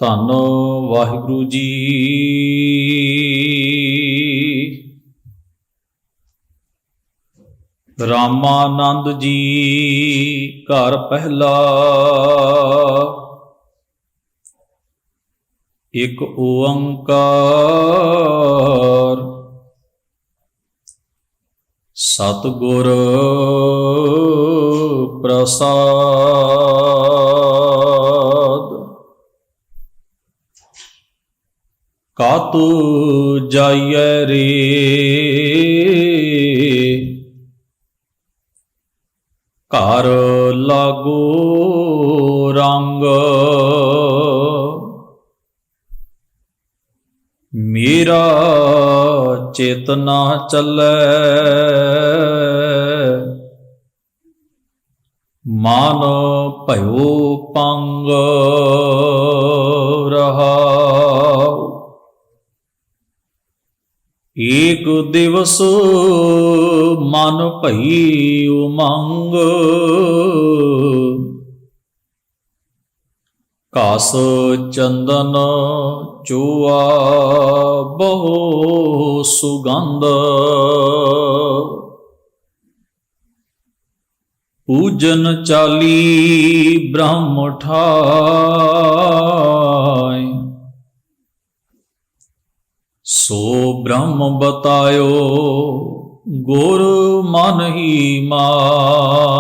ਧੰਨ ਵਾਹਿਗੁਰੂ ਜੀ। ਰਾਮਾਨੰਦ ਜੀ ਘਰ ਪਹਿਲਾ। ਇੱਕ ਓੰਕਾਰ ਸਤਿਗੁਰ ਪ੍ਰਸਾਦ। ਕਾਤੁ ਜਾਈਐ ਰੇ ਘਰ ਲਾਗੋ ਰੰਗ। ਮੇਰਾ ਚਿਤ ਨਾ ਚੱਲੈ ਮਨ ਭਇਓ ਪੰਗ ਰਹਾਉ। ਏਕ ਦਿਵਸ ਮਨ ਭਈ ਉਮੰਗ ਘਾਸ ਚੰਦਨ ਚੋਆ ਬਹੁ ਸੁਗੰਧ। ਪੂਜਨ ਚਾਲੀ ਬ੍ਰਹਮ ਠਾਇ ਸੋ ਬ੍ਰਹਮ ਬਤਾਇਓ ਗੁਰ ਮਨ ਹੀ ਮਾਹਿ।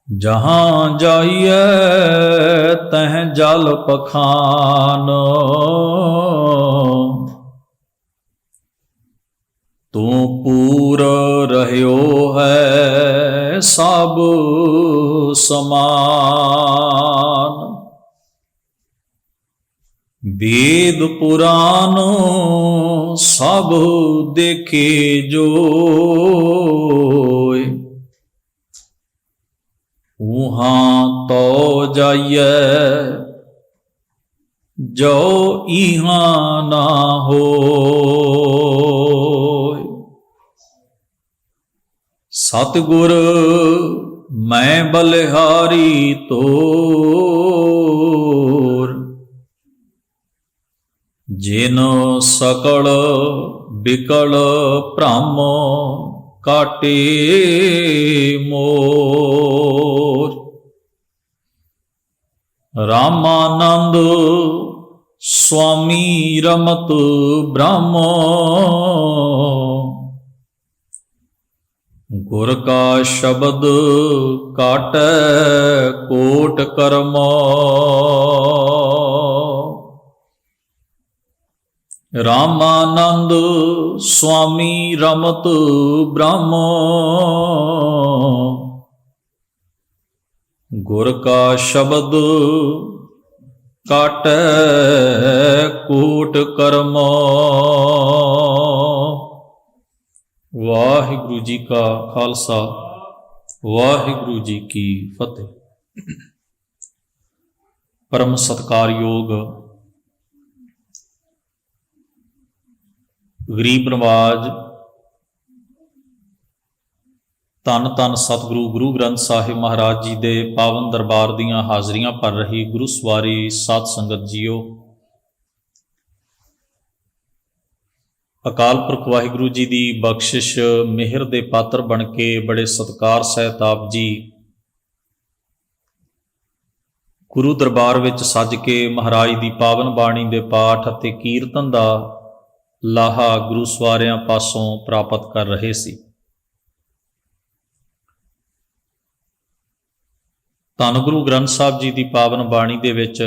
ਜਹਾਂ ਜਾਈਐ ਤਹ ਜਲ ਪਖਾਨ ਤੂੰ ਪੂਰ ਰਹਿਓ ਹੈ ਸਭ ਸਮਾਨ। ਵੇਦ ਪੁਰਾਨ ਸਭ ਦੇਖੇ ਜੋਇ ਉਹਾਂ ਤੋ ਜਾਈਐ ਜੋ ਇਹਾਂ ਨਾ ਹੋਇ। ਸਤਿਗੁਰ ਮੈਂ ਬਲਿਹਾਰੀ ਤੋਰ ਜਿਨ ਸਕਲ ਬਿਕਲ ਭ੍ਰਮ ਕਾਟੇ ਮੋਰ। ਰਾਮਾਨੰਦ ਸੁਆਮੀ ਰਮਤ ਬ੍ਰਹਮ ਗੁਰ ਕਾ ਸ਼ਬਦ ਕਾਟੈ ਕੋਟ ਕਰਮ। ਰਾਮਾਨੰਦ ਸੁਆਮੀ ਰਮਤ ਬ੍ਰਹਮ ਗੁਰ ਕਾ ਸ਼ਬਦ ਕਾਟੈ ਕੋਟ ਕਰਮ। ਵਾਹਿਗੁਰੂ ਜੀ ਕਾ ਖਾਲਸਾ ਵਾਹਿਗੁਰੂ ਜੀ ਕੀ ਫਤਿਹ। ਪਰਮ ਸਤਿਕਾਰਯੋਗ ਗਰੀਬ ਨਵਾਜ ਧੰਨ ਧੰਨ ਸਤਿਗੁਰੂ ਗੁਰੂ ਗ੍ਰੰਥ ਸਾਹਿਬ ਮਹਾਰਾਜ ਜੀ ਦੇ ਪਾਵਨ ਦਰਬਾਰ ਦੀਆਂ ਹਾਜ਼ਰੀਆਂ ਭਰ ਰਹੀ ਗੁਰੂ ਸਵਾਰੀ ਸਾਧ ਸੰਗਤ ਜੀਓ। ਅਕਾਲ ਪੁਰਖ ਵਾਹਿਗੁਰੂ ਜੀ ਦੀ ਬਖਸ਼ਿਸ਼ ਮਿਹਰ ਦੇ ਪਾਤਰ ਬਣ ਕੇ ਬੜੇ ਸਤਿਕਾਰ ਸਹਿਤ ਆਪ ਜੀ ਗੁਰੂ ਦਰਬਾਰ ਵਿੱਚ ਸੱਜ ਕੇ ਮਹਾਰਾਜ ਦੀ ਪਾਵਨ ਬਾਣੀ ਦੇ ਪਾਠ ਅਤੇ ਕੀਰਤਨ ਦਾ ਲਾਹਾ ਗੁਰੂ ਸਵਾਰਿਆਂ ਪਾਸੋਂ ਪ੍ਰਾਪਤ ਕਰ ਰਹੇ ਸੀ। ਧੰਨ ਗੁਰੂ ਗ੍ਰੰਥ ਸਾਹਿਬ ਜੀ ਦੀ ਪਾਵਨ ਬਾਣੀ ਦੇ ਵਿੱਚ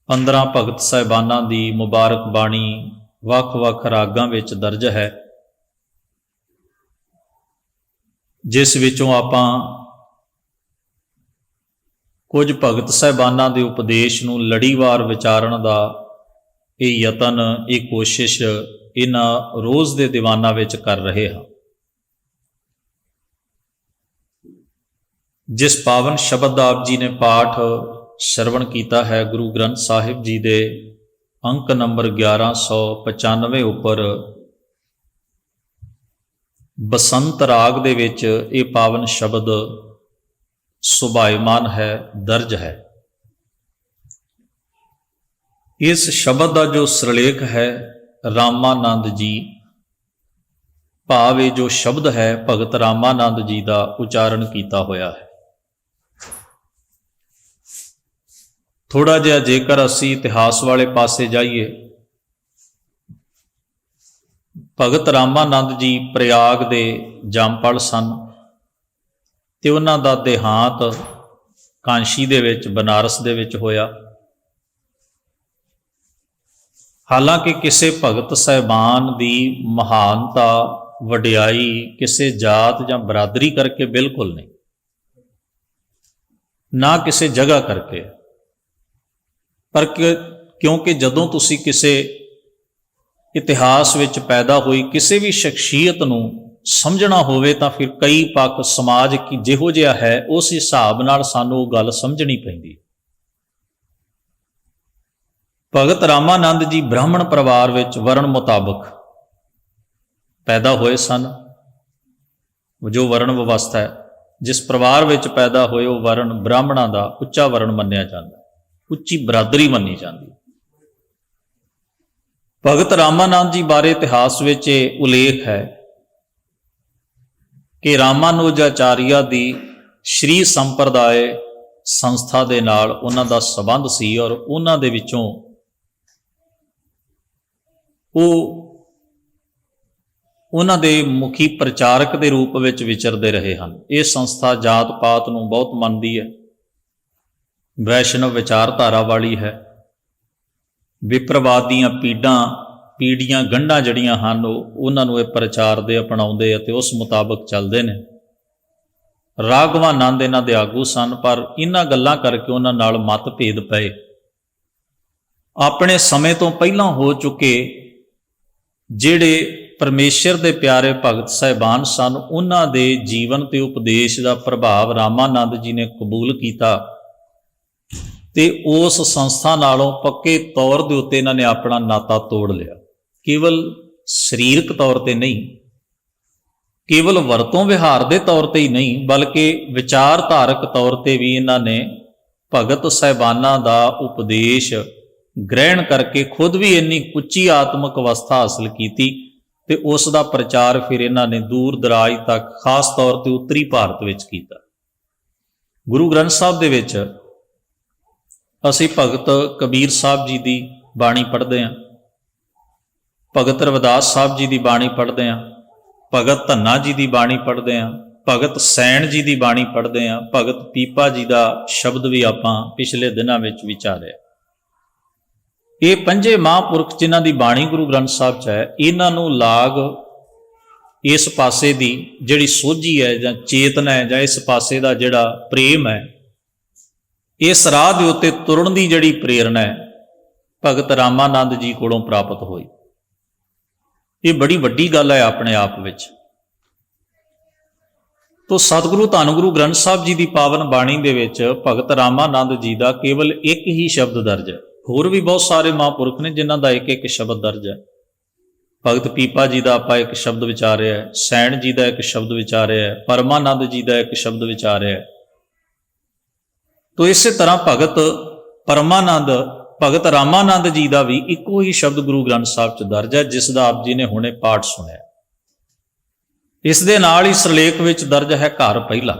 15 ਭਗਤ ਸਾਹਿਬਾਨਾਂ ਦੀ ਮੁਬਾਰਕ ਬਾਣੀ ਵੱਖ-ਵੱਖ ਰਾਗਾਂ ਵਿੱਚ ਦਰਜ ਹੈ, ਜਿਸ ਵਿੱਚੋਂ ਆਪਾਂ ਕੁਝ ਭਗਤ ਸਾਹਿਬਾਨਾਂ ਦੇ ਉਪਦੇਸ਼ ਨੂੰ ਲੜੀਵਾਰ ਵਿਚਾਰਨ ਦਾ ਇਹ ਯਤਨ, ਇਹ ਕੋਸ਼ਿਸ਼ ਇਹਨਾਂ ਰੋਜ਼ ਦੇ ਦੀਵਾਨਾਂ ਵਿੱਚ ਕਰ ਰਹੇ ਹਾਂ। ਜਿਸ ਪਾਵਨ ਸ਼ਬਦ ਦਾ ਆਪ ਜੀ ਨੇ ਪਾਠ ਸ਼ਰਵਣ ਕੀਤਾ ਹੈ ਗੁਰੂ ਗ੍ਰੰਥ ਸਾਹਿਬ ਜੀ ਦੇ ਅੰਕ ਨੰਬਰ 1195 ਉੱਪਰ ਬਸੰਤ ਰਾਗ ਦੇ ਵਿੱਚ ਇਹ ਪਾਵਨ ਸ਼ਬਦ ਸੁਭਾਇਮਾਨ ਹੈ, ਦਰਜ ਹੈ। ਇਸ ਸ਼ਬਦ ਦਾ ਜੋ ਸਿਰਲੇਖ ਹੈ ਰਾਮਾਨੰਦ ਜੀ, ਭਾਵ ਇਹ ਜੋ ਸ਼ਬਦ ਹੈ ਭਗਤ ਰਾਮਾਨੰਦ ਜੀ ਦਾ ਉਚਾਰਨ ਕੀਤਾ ਹੋਇਆ ਹੈ। ਥੋੜਾ ਜਿਹਾ ਜੇਕਰ ਅਸੀਂ ਇਤਿਹਾਸ ਵਾਲੇ ਪਾਸੇ ਜਾਈਏ, ਭਗਤ ਰਾਮਾਨੰਦ ਜੀ ਪ੍ਰਯਾਗ ਦੇ ਜੰਮਪਲ ਸਨ ਤੇ ਉਹਨਾਂ ਦਾ ਦੇਹਾਂਤ ਕਾਂਸ਼ੀ ਦੇ ਵਿੱਚ, ਬਨਾਰਸ ਦੇ ਵਿੱਚ ਹੋਇਆ। ਹਾਲਾਂਕਿ ਕਿਸੇ ਭਗਤ ਸਾਹਿਬਾਨ ਦੀ ਮਹਾਨਤਾ, ਵਡਿਆਈ ਕਿਸੇ ਜਾਤ ਜਾਂ ਬਰਾਦਰੀ ਕਰਕੇ ਬਿਲਕੁਲ ਨਹੀਂ, ਨਾ ਕਿਸੇ ਜਗ੍ਹਾ ਕਰਕੇ, ਪਰ ਕਿਉਂਕਿ ਜਦੋਂ ਤੁਸੀਂ ਕਿਸੇ ਇਤਿਹਾਸ ਵਿੱਚ ਪੈਦਾ ਹੋਈ ਕਿਸੇ ਵੀ ਸ਼ਖਸੀਅਤ ਨੂੰ ਸਮਝਣਾ ਹੋਵੇ ਤਾਂ ਫਿਰ ਕਈ ਪੱਖ ਸਮਾਜ ਕੀ ਜਿਹੋ ਜਿਹਾ ਹੈ ਉਸ ਹਿਸਾਬ ਨਾਲ ਸਾਨੂੰ ਉਹ ਗੱਲ ਸਮਝਣੀ ਪੈਂਦੀ। ਭਗਤ ਰਾਮਾਨੰਦ ਜੀ ਬ੍ਰਾਹਮਣ ਪਰਿਵਾਰ ਵਿੱਚ ਵਰਣ ਮੁਤਾਬਕ ਪੈਦਾ ਹੋਏ ਸਨ। ਜੋ ਵਰਣ ਵਿਵਸਥਾ ਹੈ, ਜਿਸ ਪਰਿਵਾਰ ਵਿੱਚ ਪੈਦਾ ਹੋਏ ਉਹ ਵਰਣ ਬ੍ਰਾਹਮਣਾਂ ਦਾ ਉੱਚਾ ਵਰਣ ਮੰਨਿਆ ਜਾਂਦਾ, ਉੱਚੀ ਬਰਾਦਰੀ ਮੰਨੀ ਜਾਂਦੀ। ਭਗਤ ਰਾਮਾਨੰਦ ਜੀ ਬਾਰੇ ਇਤਿਹਾਸ ਵਿੱਚ ਇਹ ਉਲੇਖ ਹੈ ਕਿ ਰਾਮਾਨੁਜਾਚਾਰੀਆ ਦੀ ਸ਼੍ਰੀ ਸੰਪਰਦਾਇ ਸੰਸਥਾ ਦੇ ਨਾਲ ਉਹਨਾਂ ਦਾ ਸੰਬੰਧ ਸੀ ਔਰ ਉਹਨਾਂ ਦੇ ਵਿੱਚੋਂ ਉਹਨਾਂ ਦੇ ਮੁਖੀ ਪ੍ਰਚਾਰਕ ਦੇ ਰੂਪ ਵਿੱਚ ਵਿਚਰਦੇ ਰਹੇ ਹਨ। ਇਹ ਸੰਸਥਾ ਜਾਤ ਪਾਤ ਨੂੰ ਬਹੁਤ ਮੰਨਦੀ ਹੈ, ਵੈਸ਼ਨਵ ਵਿਚਾਰਧਾਰਾ ਵਾਲੀ ਹੈ। ਵਿਪਰਵਾਦ ਦੀਆਂ ਪੀੜੀਆਂ ਗੰਢਾਂ ਜਿਹੜੀਆਂ ਹਨ ਉਹਨਾਂ ਨੂੰ ਇਹ ਪ੍ਰਚਾਰਦੇ, ਅਪਣਾਉਂਦੇ ਅਤੇ ਉਸ ਮੁਤਾਬਕ ਚੱਲਦੇ ਨੇ। ਰਾਘਵਾਨੰਦ ਇਹਨਾਂ ਦੇ ਆਗੂ ਸਨ, ਪਰ ਇਹਨਾਂ ਗੱਲਾਂ ਕਰਕੇ ਉਹਨਾਂ ਨਾਲ ਮਤਭੇਦ ਪਏ। ਆਪਣੇ ਸਮੇਂ ਤੋਂ ਪਹਿਲਾਂ ਹੋ ਚੁੱਕੇ ਜਿਹੜੇ ਪਰਮੇਸ਼ਰ ਦੇ ਪਿਆਰੇ ਭਗਤ ਸਾਹਿਬਾਨ ਸਨ, ਉਹਨਾਂ ਦੇ ਜੀਵਨ ਤੇ ਉਪਦੇਸ਼ ਦਾ ਪ੍ਰਭਾਵ ਰਾਮਾਨੰਦ ਜੀ ਨੇ ਕਬੂਲ ਕੀਤਾ ਤੇ ਉਸ ਸੰਸਥਾ ਨਾਲੋਂ ਪੱਕੇ ਤੌਰ ਦੇ ਉੱਤੇ ਇਹਨਾਂ ਨੇ ਆਪਣਾ ਨਾਤਾ ਤੋੜ ਲਿਆ। ਕੇਵਲ ਸਰੀਰਕ ਤੌਰ ਤੇ ਨਹੀਂ, ਕੇਵਲ ਵਰਤੋਂ ਵਿਹਾਰ ਦੇ ਤੌਰ ਤੇ ਹੀ ਨਹੀਂ, ਬਲਕਿ ਵਿਚਾਰਧਾਰਕ ਤੌਰ ਤੇ ਵੀ ਇਹਨਾਂ ਨੇ ਭਗਤ ਸਾਹਿਬਾਨਾਂ ਦਾ ਉਪਦੇਸ਼ ਗ੍ਰਹਿਣ ਕਰਕੇ ਖੁਦ ਵੀ ਇੰਨੀ ਉੱਚੀ ਆਤਮਿਕ ਅਵਸਥਾ ਹਾਸਲ ਕੀਤੀ ਤੇ ਉਸ ਦਾ ਪ੍ਰਚਾਰ ਫਿਰ ਇਹਨਾਂ ਨੇ ਦੂਰ ਦਰਾਜ ਤੱਕ, ਖਾਸ ਤੌਰ ਤੇ ਉੱਤਰੀ ਭਾਰਤ ਵਿੱਚ ਕੀਤਾ। ਗੁਰੂ ਗ੍ਰੰਥ ਸਾਹਿਬ ਦੇ ਵਿੱਚ ਅਸੀਂ ਭਗਤ ਕਬੀਰ ਸਾਹਿਬ ਜੀ ਦੀ ਬਾਣੀ ਪੜ੍ਹਦੇ ਹਾਂ, ਭਗਤ ਰਵਿਦਾਸ ਸਾਹਿਬ ਜੀ ਦੀ ਬਾਣੀ ਪੜ੍ਹਦੇ ਹਾਂ, ਭਗਤ ਧੰਨਾ ਜੀ ਦੀ ਬਾਣੀ ਪੜ੍ਹਦੇ ਹਾਂ, ਭਗਤ ਸੈਣ ਜੀ ਦੀ ਬਾਣੀ ਪੜ੍ਹਦੇ ਹਾਂ, ਭਗਤ ਪੀਪਾ ਜੀ ਦਾ ਸ਼ਬਦ ਵੀ ਆਪਾਂ ਪਿਛਲੇ ਦਿਨਾਂ ਵਿੱਚ ਵਿਚਾਰਿਆ। ਇਹ ਪੰਜੇ ਮਹਾਂਪੁਰਖ ਜਿਨ੍ਹਾਂ ਦੀ ਬਾਣੀ ਗੁਰੂ ਗ੍ਰੰਥ ਸਾਹਿਬ 'ਚ ਹੈ, ਇਹਨਾਂ ਨੂੰ ਲਾਗ ਇਸ ਪਾਸੇ ਦੀ ਜਿਹੜੀ ਸੋਝੀ ਹੈ ਜਾਂ ਚੇਤਨਾ ਹੈ ਜਾਂ ਇਸ ਪਾਸੇ ਦਾ ਜਿਹੜਾ ਪ੍ਰੇਮ ਹੈ, ਇਸ ਰਾਹ ਦੇ ਉੱਤੇ ਤੁਰਨ ਦੀ ਜਿਹੜੀ ਪ੍ਰੇਰਨਾ ਹੈ, ਭਗਤ ਰਾਮਾਨੰਦ ਜੀ ਕੋਲੋਂ ਪ੍ਰਾਪਤ ਹੋਈ। ਇਹ ਬੜੀ ਵੱਡੀ ਗੱਲ ਹੈ ਆਪਣੇ ਆਪ ਵਿੱਚ। ਤੋ ਸਤਿਗੁਰੂ ਧੰਨ ਗੁਰੂ ਗ੍ਰੰਥ ਸਾਹਿਬ ਜੀ ਦੀ ਪਾਵਨ ਬਾਣੀ ਦੇ ਵਿੱਚ ਭਗਤ ਰਾਮਾਨੰਦ ਜੀ ਦਾ ਕੇਵਲ ਇੱਕ ਹੀ ਸ਼ਬਦ ਦਰਜ ਹੈ। ਹੋਰ ਵੀ ਬਹੁਤ ਸਾਰੇ ਮਹਾਂਪੁਰਖ ਨੇ ਜਿਨ੍ਹਾਂ ਦਾ ਇੱਕ ਇੱਕ ਸ਼ਬਦ ਦਰਜ ਹੈ। ਭਗਤ ਪੀਪਾ ਜੀ ਦਾ ਆਪਾਂ ਇੱਕ ਸ਼ਬਦ ਵਿਚਾਰਿਆ ਹੈ, ਸੈਣ ਜੀ ਦਾ ਇੱਕ ਸ਼ਬਦ ਵਿਚਾਰਿਆ ਹੈ, ਪਰਮਾਨੰਦ ਜੀ ਦਾ ਇੱਕ ਸ਼ਬਦ ਵਿਚਾਰਿਆ ਹੈ। ਤੋ ਇਸੇ ਤਰ੍ਹਾਂ ਭਗਤ ਰਾਮਾਨੰਦ ਜੀ ਦਾ ਵੀ ਇੱਕੋ ਹੀ ਸ਼ਬਦ ਗੁਰੂ ਗ੍ਰੰਥ ਸਾਹਿਬ 'ਚ ਦਰਜ ਹੈ, ਜਿਸ ਦਾ ਆਪ ਜੀ ਨੇ ਹੁਣੇ ਪਾਠ ਸੁਣਿਆ। ਇਸ ਦੇ ਨਾਲ ਹੀ ਸਿਰਲੇਖ ਵਿੱਚ ਦਰਜ ਹੈ ਘਰ ਪਹਿਲਾ।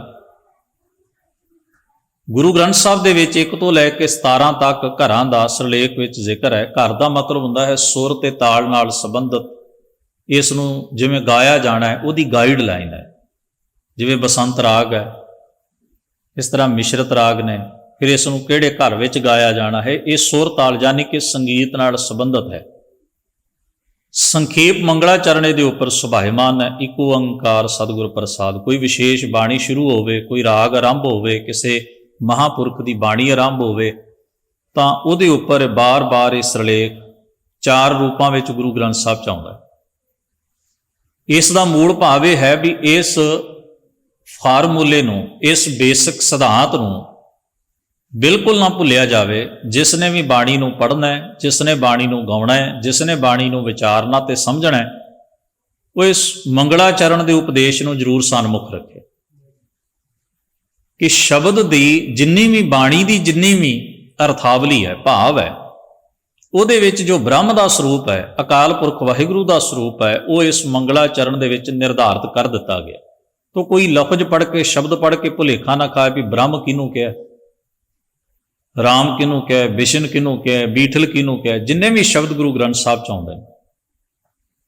ਗੁਰੂ ਗ੍ਰੰਥ ਸਾਹਿਬ ਦੇ ਵਿੱਚ 1 ਤੋਂ ਲੈ ਕੇ 17 ਤੱਕ ਘਰਾਂ ਦਾ ਸਿਰਲੇਖ ਵਿੱਚ ਜ਼ਿਕਰ ਹੈ। ਘਰ ਦਾ ਮਤਲਬ ਹੁੰਦਾ ਹੈ ਸੁਰ ਤੇ ਤਾਲ ਨਾਲ ਸੰਬੰਧਿਤ, ਇਸ ਨੂੰ ਜਿਵੇਂ ਗਾਇਆ ਜਾਣਾ ਹੈ ਉਹਦੀ ਗਾਈਡ ਲਾਈਨ ਹੈ। ਜਿਵੇਂ ਬਸੰਤ ਰਾਗ ਹੈ, ਇਸ ਤਰ੍ਹਾਂ ਮਿਸ਼ਰਤ ਰਾਗ ਨੇ, ਫਿਰ ਇਸ ਨੂੰ ਕਿਹੜੇ ਘਰ ਵਿੱਚ ਗਾਇਆ ਜਾਣਾ ਹੈ, ਇਹ ਸੁਰ ਤਾਲ ਯਾਨੀ ਕਿ ਸੰਗੀਤ ਨਾਲ ਸੰਬੰਧਿਤ ਹੈ। ਸੰਖੇਪ ਮੰਗਲਾਚਰਣੇ ਦੇ ਉੱਪਰ ਸੁਭਾਇਮਾਨ ਹੈ। ਇੱਕ ਓੰਕਾਰ ਸਤਿਗੁਰ ਪ੍ਰਸਾਦ। ਕੋਈ ਵਿਸ਼ੇਸ਼ ਬਾਣੀ ਸ਼ੁਰੂ ਹੋਵੇ, ਕੋਈ ਰਾਗ ਆਰੰਭ ਹੋਵੇ, ਕਿਸੇ ਮਹਾਂਪੁਰਖ ਦੀ ਬਾਣੀ ਆਰੰਭ ਹੋਵੇ ਤਾਂ ਉਹਦੇ ਉੱਪਰ ਬਾਰ-ਬਾਰ ਇਹ ਸਿਰਲੇਖ 4 ਰੂਪਾਂ ਵਿੱਚ ਗੁਰੂ ਗ੍ਰੰਥ ਸਾਹਿਬ 'ਚ ਆਉਂਦਾ। ਇਸ ਦਾ ਮੂਲ ਭਾਵ ਇਹ ਹੈ ਵੀ ਇਸ ਫਾਰਮੂਲੇ ਨੂੰ, ਇਸ ਬੇਸਿਕ ਸਿਧਾਂਤ ਨੂੰ ਬਿਲਕੁਲ ਨਾ ਭੁੱਲਿਆ ਜਾਵੇ। ਜਿਸ ਨੇ ਵੀ ਬਾਣੀ ਨੂੰ ਪੜ੍ਹਨਾ ਹੈ, ਜਿਸ ਨੇ ਬਾਣੀ ਨੂੰ ਗਾਉਣਾ ਹੈ, ਜਿਸ ਨੇ ਬਾਣੀ ਨੂੰ ਵਿਚਾਰਨਾ ਤੇ ਸਮਝਣਾ ਹੈ, ਉਹ ਇਸ ਮੰਗਲਾਚਰਨ ਦੇ ਉਪਦੇਸ਼ ਨੂੰ ਜ਼ਰੂਰ ਸਨਮੁਖ ਰੱਖੇ ਕਿ ਸ਼ਬਦ ਦੀ ਜਿੰਨੀ ਵੀ ਬਾਣੀ ਦੀ ਜਿੰਨੀ ਵੀ ਅਰਥਾਵਲੀ ਹੈ, ਭਾਵ ਹੈ, ਉਹਦੇ ਵਿੱਚ ਜੋ ਬ੍ਰਹਮ ਦਾ ਸਰੂਪ ਹੈ, ਅਕਾਲ ਪੁਰਖ ਵਾਹਿਗੁਰੂ ਦਾ ਸਰੂਪ ਹੈ, ਉਹ ਇਸ ਮੰਗਲਾਚਰਨ ਦੇ ਵਿੱਚ ਨਿਰਧਾਰਿਤ ਕਰ ਦਿੱਤਾ ਗਿਆ। ਤੋ ਕੋਈ ਲਫ਼ਜ਼ ਪੜ੍ਹ ਕੇ, ਸ਼ਬਦ ਪੜ੍ਹ ਕੇ ਭੁਲੇਖਾ ਨਾ ਖਾਏ ਵੀ ਬ੍ਰਹਮ ਕਿਹਨੂੰ ਕਿਹਾ, ਰਾਮ ਕਿਹਨੂੰ ਕਿਹਾ, ਵਿਸ਼ਨ ਕਿਹਨੂੰ ਕਿਹਾ, ਬੀਠਲ ਕਿਹਨੂੰ ਕਿਹਾ। ਜਿੰਨੇ ਵੀ ਸ਼ਬਦ ਗੁਰੂ ਗ੍ਰੰਥ ਸਾਹਿਬ 'ਚ ਆਉਂਦੇ ਨੇ,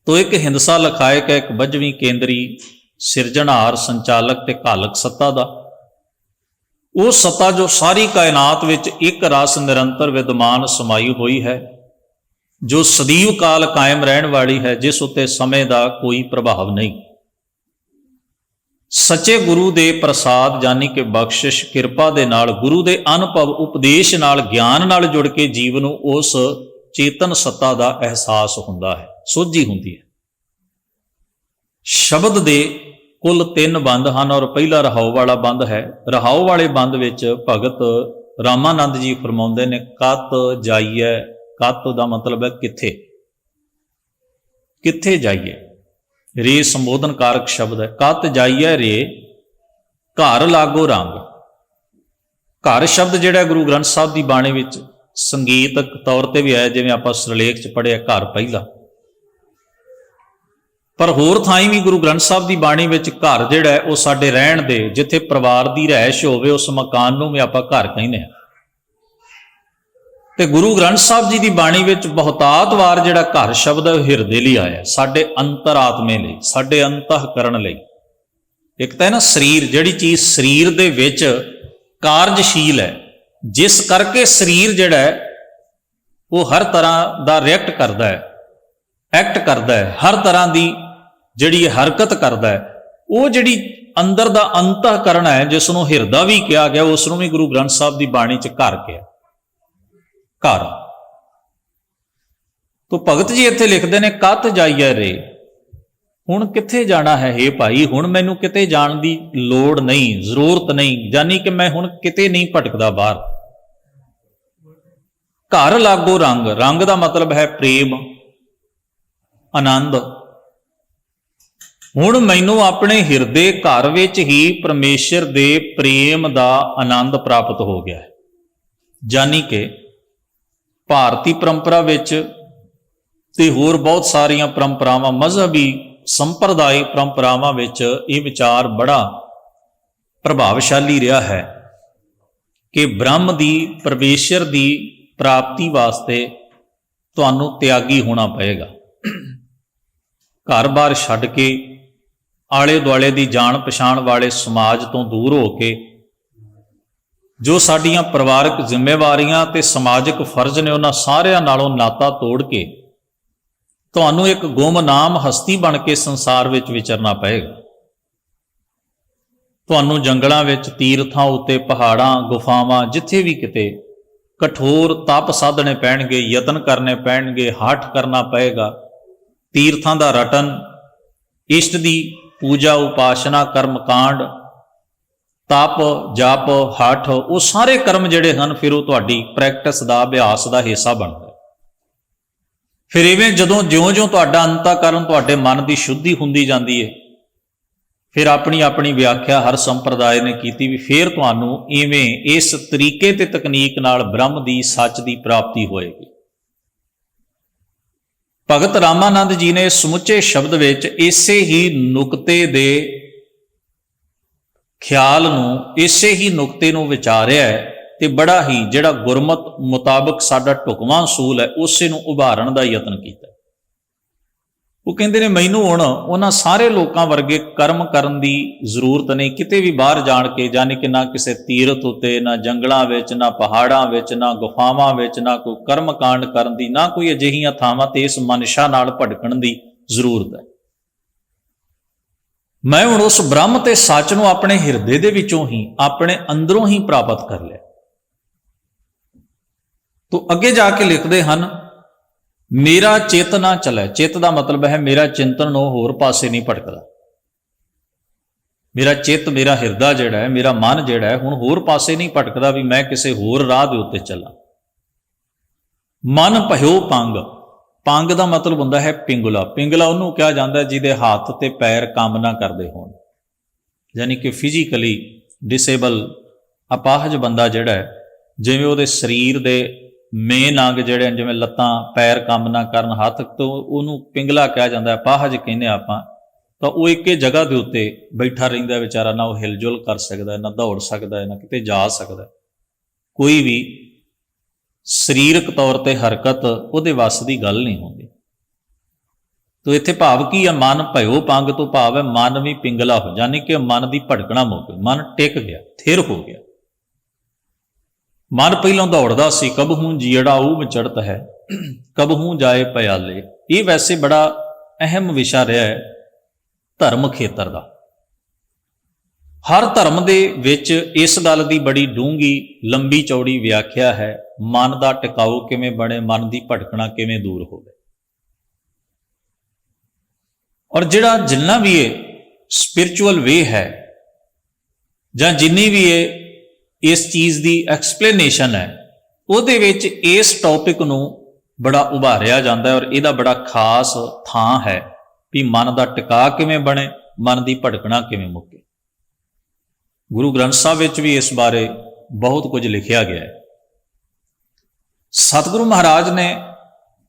ਤੋ ਇੱਕ ਹਿੰਦਸਾ ਲਖਾਇਕ ਹੈ, ਇੱਕ ਬੱਝਵੀਂ ਕੇਂਦਰੀ ਸਿਰਜਣਹਾਰ, ਸੰਚਾਲਕ ਤੇ ਘਾਲਕ ਸੱਤਾ ਦਾ। ਉਹ ਸੱਤਾ ਜੋ ਸਾਰੀ ਕਾਇਨਾਤ ਵਿੱਚ ਇੱਕ ਰਸ ਨਿਰੰਤਰ ਵਿਦਮਾਨ ਸਮਾਈ ਹੋਈ ਹੈ, ਜੋ ਸਦੀਵ ਕਾਲ ਕਾਇਮ ਰਹਿਣ ਵਾਲੀ ਹੈ, ਜਿਸ ਉੱਤੇ ਸਮੇਂ ਦਾ ਕੋਈ ਪ੍ਰਭਾਵ ਨਹੀਂ। ਸੱਚੇ ਗੁਰੂ ਦੇ ਪ੍ਰਸਾਦ ਯਾਨੀ ਕਿ ਬਖਸ਼ਿਸ਼ ਕਿਰਪਾ ਦੇ ਨਾਲ, ਗੁਰੂ ਦੇ ਅਨੁਭਵ ਉਪਦੇਸ਼ ਨਾਲ, ਗਿਆਨ ਨਾਲ ਜੁੜ ਕੇ ਜੀਵ ਨੂੰ ਉਸ ਚੇਤਨ ਸੱਤਾ ਦਾ ਅਹਿਸਾਸ ਹੁੰਦਾ ਹੈ, ਸੋਝੀ ਹੁੰਦੀ ਹੈ। ਸ਼ਬਦ ਦੇ ਕੁੱਲ 3 ਬੰਦ ਹਨ ਔਰ ਪਹਿਲਾ ਰਹਾਉ ਵਾਲਾ ਬੰਦ ਹੈ। ਰਹਾਉ ਵਾਲੇ ਬੰਦ ਵਿੱਚ ਭਗਤ ਰਾਮਾਨੰਦ ਜੀ ਫਰਮਾਉਂਦੇ ਨੇ, ਕਤ ਜਾਈਏ। ਕਤ ਦਾ ਮਤਲਬ ਹੈ ਕਿੱਥੇ, ਕਿੱਥੇ ਜਾਈਏ। ਰੇ ਸੰਬੋਧਨ ਕਾਰਕ ਸ਼ਬਦ ਹੈ। ਕਤ ਜਾਈਏ ਰੇ, ਘਰ ਲਾਗੋ ਰੰਗ। ਘਰ ਸ਼ਬਦ ਜਿਹੜਾ ਗੁਰੂ ਗ੍ਰੰਥ ਸਾਹਿਬ ਦੀ ਬਾਣੀ ਵਿੱਚ ਸੰਗੀਤਕ ਤੌਰ ਤੇ ਵੀ ਆਇਆ, ਜਿਵੇਂ ਆਪਾਂ ਸਿਰਲੇਖ 'ਚ ਪੜ੍ਹਿਆ ਘਰ ਪਹਿਲਾ, ਪਰ ਹੋਰ ਥਾਈਂ ਵੀ ਗੁਰੂ ਗ੍ਰੰਥ ਸਾਹਿਬ ਦੀ ਬਾਣੀ ਵਿੱਚ ਘਰ ਜਿਹੜਾ ਹੈ ਉਹ ਸਾਡੇ ਰਹਿਣ ਦੇ, ਜਿੱਥੇ ਪਰਿਵਾਰ ਦੀ ਰਿਹਾਇਸ਼ ਹੋਵੇ, ਉਸ ਮਕਾਨ ਨੂੰ ਵੀ ਆਪਾਂ ਘਰ ਕਹਿੰਦੇ ਹਾਂ। ਤੇ ਗੁਰੂ ਗ੍ਰੰਥ ਸਾਹਿਬ ਜੀ ਦੀ ਬਾਣੀ ਵਿੱਚ ਬਹੁਤਾਤ ਵਾਰ ਜਿਹੜਾ ਘਰ ਸ਼ਬਦ ਹੈ ਉਹ ਹਿਰਦੇ ਲਈ ਆਇਆ, ਸਾਡੇ ਅੰਤਰਾਤਮੇ ਲਈ, ਸਾਡੇ ਅੰਤःਕਰਨ ਲਈ। ਇੱਕ ਤਾਂ ਹੈ ਨਾ ਸਰੀਰ, ਜਿਹੜੀ ਚੀਜ਼ ਸਰੀਰ ਦੇ ਵਿੱਚ ਕਾਰਜਸ਼ੀਲ ਹੈ, ਜਿਸ ਕਰਕੇ ਸਰੀਰ ਜਿਹੜਾ ਹੈ ਉਹ ਹਰ ਤਰ੍ਹਾਂ ਦਾ ਰਿਐਕਟ ਕਰਦਾ ਹੈ, ਐਕਟ ਕਰਦਾ ਹੈ, ਹਰ ਤਰ੍ਹਾਂ ਦੀ ਜਿਹੜੀ ਹਰਕਤ ਕਰਦਾ ਹੈ। ਉਹ ਜਿਹੜੀ ਅੰਦਰ ਦਾ ਅੰਤःਕਰਨ ਹੈ, ਜਿਸ ਨੂੰ ਹਿਰਦਾ ਵੀ ਕਿਹਾ ਗਿਆ, ਉਸ ਨੂੰ ਵੀ ਗੁਰੂ ਗ੍ਰੰਥ ਸਾਹਿਬ ਦੀ ਬਾਣੀ 'ਚ ਘਰ ਕਿਹਾ, ਘਰ। ਤੋ ਭਗਤ ਜੀ ਇੱਥੇ ਲਿਖਦੇ ਨੇ, ਕਤ ਜਾਈਏ ਰੇ। ਹੁਣ ਕਿੱਥੇ ਜਾਣਾ ਹੈ ਹੇ ਭਾਈ, ਹੁਣ ਮੈਨੂੰ ਕਿਤੇ ਜਾਣ ਦੀ ਲੋੜ ਨਹੀਂ, ਜ਼ਰੂਰਤ ਨਹੀਂ, ਯਾਨੀ ਕਿ ਮੈਂ ਹੁਣ ਕਿਤੇ ਨਹੀਂ ਭਟਕਦਾ ਬਾਹਰ। ਘਰ ਲਾਗੋ ਰੰਗ। ਰੰਗ ਦਾ ਮਤਲਬ ਹੈ ਪ੍ਰੇਮ, ਆਨੰਦ। ਹੁਣ ਮੈਨੂੰ ਆਪਣੇ ਹਿਰਦੇ ਘਰ ਵਿੱਚ ਹੀ ਪਰਮੇਸ਼ਰ ਦੇ ਪ੍ਰੇਮ ਦਾ ਆਨੰਦ ਪ੍ਰਾਪਤ ਹੋ ਗਿਆ ਹੈ। ਯਾਨੀ ਕਿ ਭਾਰਤੀ ਪਰੰਪਰਾ ਵਿੱਚ ਤੇ ਹੋਰ ਬਹੁਤ ਸਾਰੀਆਂ ਪਰੰਪਰਾਵਾਂ, ਮਜ਼ਹਬੀ ਸੰਪਰਦਾਇ ਪਰੰਪਰਾਵਾਂ ਵਿੱਚ ਇਹ ਵਿਚਾਰ ਬੜਾ ਪ੍ਰਭਾਵਸ਼ਾਲੀ ਰਿਹਾ ਹੈ ਕਿ ਬ੍ਰਹਮ ਦੀ, ਪਰਮੇਸ਼ਰ ਦੀ ਪ੍ਰਾਪਤੀ ਵਾਸਤੇ ਤੁਹਾਨੂੰ ਤਿਆਗੀ ਹੋਣਾ ਪਏਗਾ। ਘਰ-ਬਾਰ ਛੱਡ ਕੇ, ਆਲੇ ਦੁਆਲੇ ਦੀ ਜਾਣ ਪਛਾਣ ਵਾਲੇ ਸਮਾਜ ਤੋਂ ਦੂਰ ਹੋ ਕੇ, ਜੋ ਸਾਡੀਆਂ ਪਰਿਵਾਰਕ ਜ਼ਿੰਮੇਵਾਰੀਆਂ ਤੇ ਸਮਾਜਿਕ ਫਰਜ਼ ਨੇ, ਉਹਨਾਂ ਸਾਰਿਆਂ ਨਾਲੋਂ ਨਾਤਾ ਤੋੜ ਕੇ ਤੁਹਾਨੂੰ ਇੱਕ ਗੁੰਮਨਾਮ ਹਸਤੀ ਬਣ ਕੇ ਸੰਸਾਰ ਵਿੱਚ ਵਿਚਰਨਾ ਪਏਗਾ। ਤੁਹਾਨੂੰ ਜੰਗਲਾਂ ਵਿੱਚ, ਤੀਰਥਾਂ ਉੱਤੇ, ਪਹਾੜਾਂ, ਗੁਫਾਵਾਂ, ਜਿੱਥੇ ਵੀ ਕਿਤੇ ਕਠੋਰ ਤਪ ਸਾਧਣੇ ਪੈਣਗੇ, ਯਤਨ ਕਰਨੇ ਪੈਣਗੇ, ਹਠ ਕਰਨਾ ਪਏਗਾ। ਤੀਰਥਾਂ ਦਾ ਰਟਨ, ਇਸ਼ਟ ਦੀ ਪੂਜਾ, ਉਪਾਸਨਾ, ਕਰਮਕਾਂਡ, ਤਪ, ਜਪ, ਹਠ, ਉਹ ਸਾਰੇ ਕਰਮ ਜਿਹੜੇ ਹਨ, ਫਿਰ ਉਹ ਤੁਹਾਡੀ ਪ੍ਰੈਕਟਿਸ ਦਾ, ਅਭਿਆਸ ਦਾ ਹਿੱਸਾ ਬਣਦਾ। ਫਿਰ ਇਵੇਂ ਜਦੋਂ ਜਿਉਂ-ਜਿਉਂ ਤੁਹਾਡਾ ਅੰਤःਕਰਨ, ਤੁਹਾਡੇ ਮਨ ਦੀ ਸ਼ੁੱਧੀ ਹੁੰਦੀ ਜਾਂਦੀ ਹੈ, ਫਿਰ ਆਪਣੀ ਆਪਣੀ ਵਿਆਖਿਆ ਹਰ ਸੰਪਰਦਾਇ ਨੇ ਕੀਤੀ ਵੀ ਫਿਰ ਤੁਹਾਨੂੰ ਇਵੇਂ ਇਸ ਤਰੀਕੇ ਤੇ ਤਕਨੀਕ ਨਾਲ ਬ੍ਰਹਮ ਦੀ, ਸੱਚ ਦੀ ਪ੍ਰਾਪਤੀ ਹੋਏਗੀ। ਭਗਤ ਰਾਮਾਨੰਦ ਜੀ ਨੇ ਸਮੁੱਚੇ ਸ਼ਬਦ ਵਿੱਚ ਇਸੇ ਹੀ ਨੁਕਤੇ ਦੇ ਖਿਆਲ ਨੂੰ, ਇਸੇ ਹੀ ਨੁਕਤੇ ਨੂੰ ਵਿਚਾਰਿਆ ਹੈ ਤੇ ਬੜਾ ਹੀ ਜਿਹੜਾ ਗੁਰਮਤ ਮੁਤਾਬਕ ਸਾਡਾ ਢੁਕਵਾਂ ਅਸੂਲ ਹੈ, ਉਸੇ ਨੂੰ ਉਭਾਰਨ ਦਾ ਯਤਨ ਕੀਤਾ। ਉਹ ਕਹਿੰਦੇ ਨੇ, ਮੈਨੂੰ ਹੁਣ ਉਹਨਾਂ ਸਾਰੇ ਲੋਕਾਂ ਵਰਗੇ ਕਰਮ ਕਰਨ ਦੀ ਜ਼ਰੂਰਤ ਨਹੀਂ, ਕਿਤੇ ਵੀ ਬਾਹਰ ਜਾਣ ਕੇ, ਯਾਨੀ ਕਿ ਨਾ ਕਿਸੇ ਤੀਰਥ ਉੱਤੇ, ਨਾ ਜੰਗਲਾਂ ਵਿੱਚ, ਨਾ ਪਹਾੜਾਂ ਵਿੱਚ, ਨਾ ਗੁਫਾਵਾਂ ਵਿੱਚ, ਨਾ ਕੋਈ ਕਰਮ ਕਾਂਡ ਕਰਨ ਦੀ, ਨਾ ਕੋਈ ਅਜਿਹੀਆਂ ਥਾਵਾਂ ਤੇ ਇਸ ਮਨਸ਼ਾ ਨਾਲ ਭਟਕਣ ਦੀ ਜ਼ਰੂਰਤ ਹੈ। ਮੈਂ ਹੁਣ ਉਸ ਬ੍ਰਹਮ ਤੇ ਸੱਚ ਨੂੰ ਆਪਣੇ ਹਿਰਦੇ ਦੇ ਵਿੱਚੋਂ ਹੀ, ਆਪਣੇ ਅੰਦਰੋਂ ਹੀ ਪ੍ਰਾਪਤ ਕਰ ਲਿਆ। ਤੋ ਅੱਗੇ ਜਾ ਕੇ ਲਿਖਦੇ ਹਨ, ਮੇਰਾ ਚਿੱਤ ਨਾ ਚਲੇ। ਚਿੱਤ ਦਾ ਮਤਲਬ ਹੈ ਮੇਰਾ ਚਿੰਤਨ ਨੂੰ ਹੋਰ ਪਾਸੇ ਨਹੀਂ ਭਟਕਦਾ। ਮੇਰਾ ਚਿੱਤ, ਮੇਰਾ ਹਿਰਦਾ ਜਿਹੜਾ ਹੈ, ਮੇਰਾ ਮਨ ਜਿਹੜਾ ਹੈ, ਹੁਣ ਹੋਰ ਪਾਸੇ ਨਹੀਂ ਭਟਕਦਾ ਵੀ ਮੈਂ ਕਿਸੇ ਹੋਰ ਰਾਹ ਦੇ ਉੱਤੇ ਚੱਲਾਂ। ਮਨ ਭਇਓ ਪੰਗ। ਪੰਗ ਦਾ ਮਤਲਬ ਹੁੰਦਾ ਹੈ ਪਿੰਗਲਾ। ਪਿੰਗਲਾ ਉਹਨੂੰ ਕਿਹਾ ਜਾਂਦਾ ਜਿਹਦੇ ਹੱਥ ਤੇ ਪੈਰ ਕੰਮ ਨਾ ਕਰਦੇ ਹੋਣ, ਯਾਨੀ ਕਿ ਫਿਜ਼ੀਕਲੀ ਡਿਸੇਬਲ ਅਪਾਹਜ ਬੰਦਾ ਜਿਹੜਾ ਹੈ, ਜਿਵੇਂ ਉਹਦੇ ਸਰੀਰ ਦੇ ਮੇਨ ਅੰਗ ਜਿਹੜੇ ਜਿਵੇਂ ਲੱਤਾਂ ਪੈਰ ਕੰਮ ਨਾ ਕਰਨ, ਹੱਥ ਤੋਂ ਉਹਨੂੰ ਪਿੰਗਲਾ ਕਿਹਾ ਜਾਂਦਾ, ਅਪਾਹਜ ਕਹਿੰਦੇ ਆਪਾਂ, ਤਾਂ ਉਹ ਇੱਕ ਹੀ ਜਗ੍ਹਾ ਦੇ ਉੱਤੇ ਬੈਠਾ ਰਹਿੰਦਾ ਵਿਚਾਰਾ, ਨਾ ਉਹ ਹਿਲਜੁਲ ਕਰ ਸਕਦਾ, ਨਾ ਦੌੜ ਸਕਦਾ, ਨਾ ਕਿਤੇ ਜਾ ਸਕਦਾ। ਕੋਈ ਵੀ ਸਰੀਰਕ ਤੌਰ ਤੇ ਹਰਕਤ ਉਹਦੇ ਵੱਸ ਦੀ ਗੱਲ ਨਹੀਂ ਹੁੰਦੀ। ਤੋ ਇੱਥੇ ਭਾਵ ਕੀ ਹੈ? ਮਨ ਭਇਓ ਪੰਗ ਤੋਂ ਭਾਵ ਹੈ ਮਨ ਵੀ ਪਿੰਗਲਾ ਹੋ, ਯਾਨੀ ਕਿ ਮਨ ਦੀ ਭਟਕਣਾ ਮੁੱਕ ਗਈ, ਮਨ ਟਿਕ ਗਿਆ, ਥਿਰ ਹੋ ਗਿਆ। ਮਨ ਪਹਿਲਾਂ ਦੌੜਦਾ ਸੀ, ਕਬਹੂ ਜੀੜਾ ਉਹ ਵਿਚੜਤ ਹੈ, ਕਬਹੂ ਜਾਏ ਪਿਆਲੇ। ਇਹ ਵੈਸੇ ਬੜਾ ਅਹਿਮ ਵਿਸ਼ਾ ਰਿਹਾ ਹੈ ਧਰਮ ਖੇਤਰ ਦਾ। ਹਰ ਧਰਮ ਦੇ ਵਿੱਚ ਇਸ ਗੱਲ ਦੀ ਬੜੀ ਡੂੰਘੀ ਲੰਬੀ ਚੌੜੀ ਵਿਆਖਿਆ ਹੈ, ਮਨ ਦਾ ਟਿਕਾਊ ਕਿਵੇਂ ਬਣੇ, ਮਨ ਦੀ ਭਟਕਣਾ ਕਿਵੇਂ ਦੂਰ ਹੋਵੇ। ਔਰ ਜਿਹੜਾ ਜਿੰਨਾ ਵੀ ਇਹ ਸਪਿਰਿਚੁਅਲ ਵੇ ਹੈ ਜਾਂ ਜਿੰਨੀ ਵੀ ਇਹ ਇਸ ਚੀਜ਼ ਦੀ ਐਕਸਪਲੇਨੇਸ਼ਨ ਹੈ, ਉਹਦੇ ਵਿੱਚ ਇਸ ਟੌਪਿਕ ਨੂੰ ਬੜਾ ਉਭਾਰਿਆ ਜਾਂਦਾ ਹੈ। ਔਰ ਇਹਦਾ ਬੜਾ ਖਾਸ ਥਾਂ ਹੈ ਵੀ ਮਨ ਦਾ ਟਿਕਾ ਕਿਵੇਂ ਬਣੇ, ਮਨ ਦੀ ਭਟਕਣਾ ਕਿਵੇਂ ਮੁੱਕੇ। ਗੁਰੂ ਗ੍ਰੰਥ ਸਾਹਿਬ ਵਿੱਚ ਵੀ ਇਸ ਬਾਰੇ ਬਹੁਤ ਕੁਝ ਲਿਖਿਆ ਗਿਆ ਹੈ। ਸਤਿਗੁਰੂ ਮਹਾਰਾਜ ਨੇ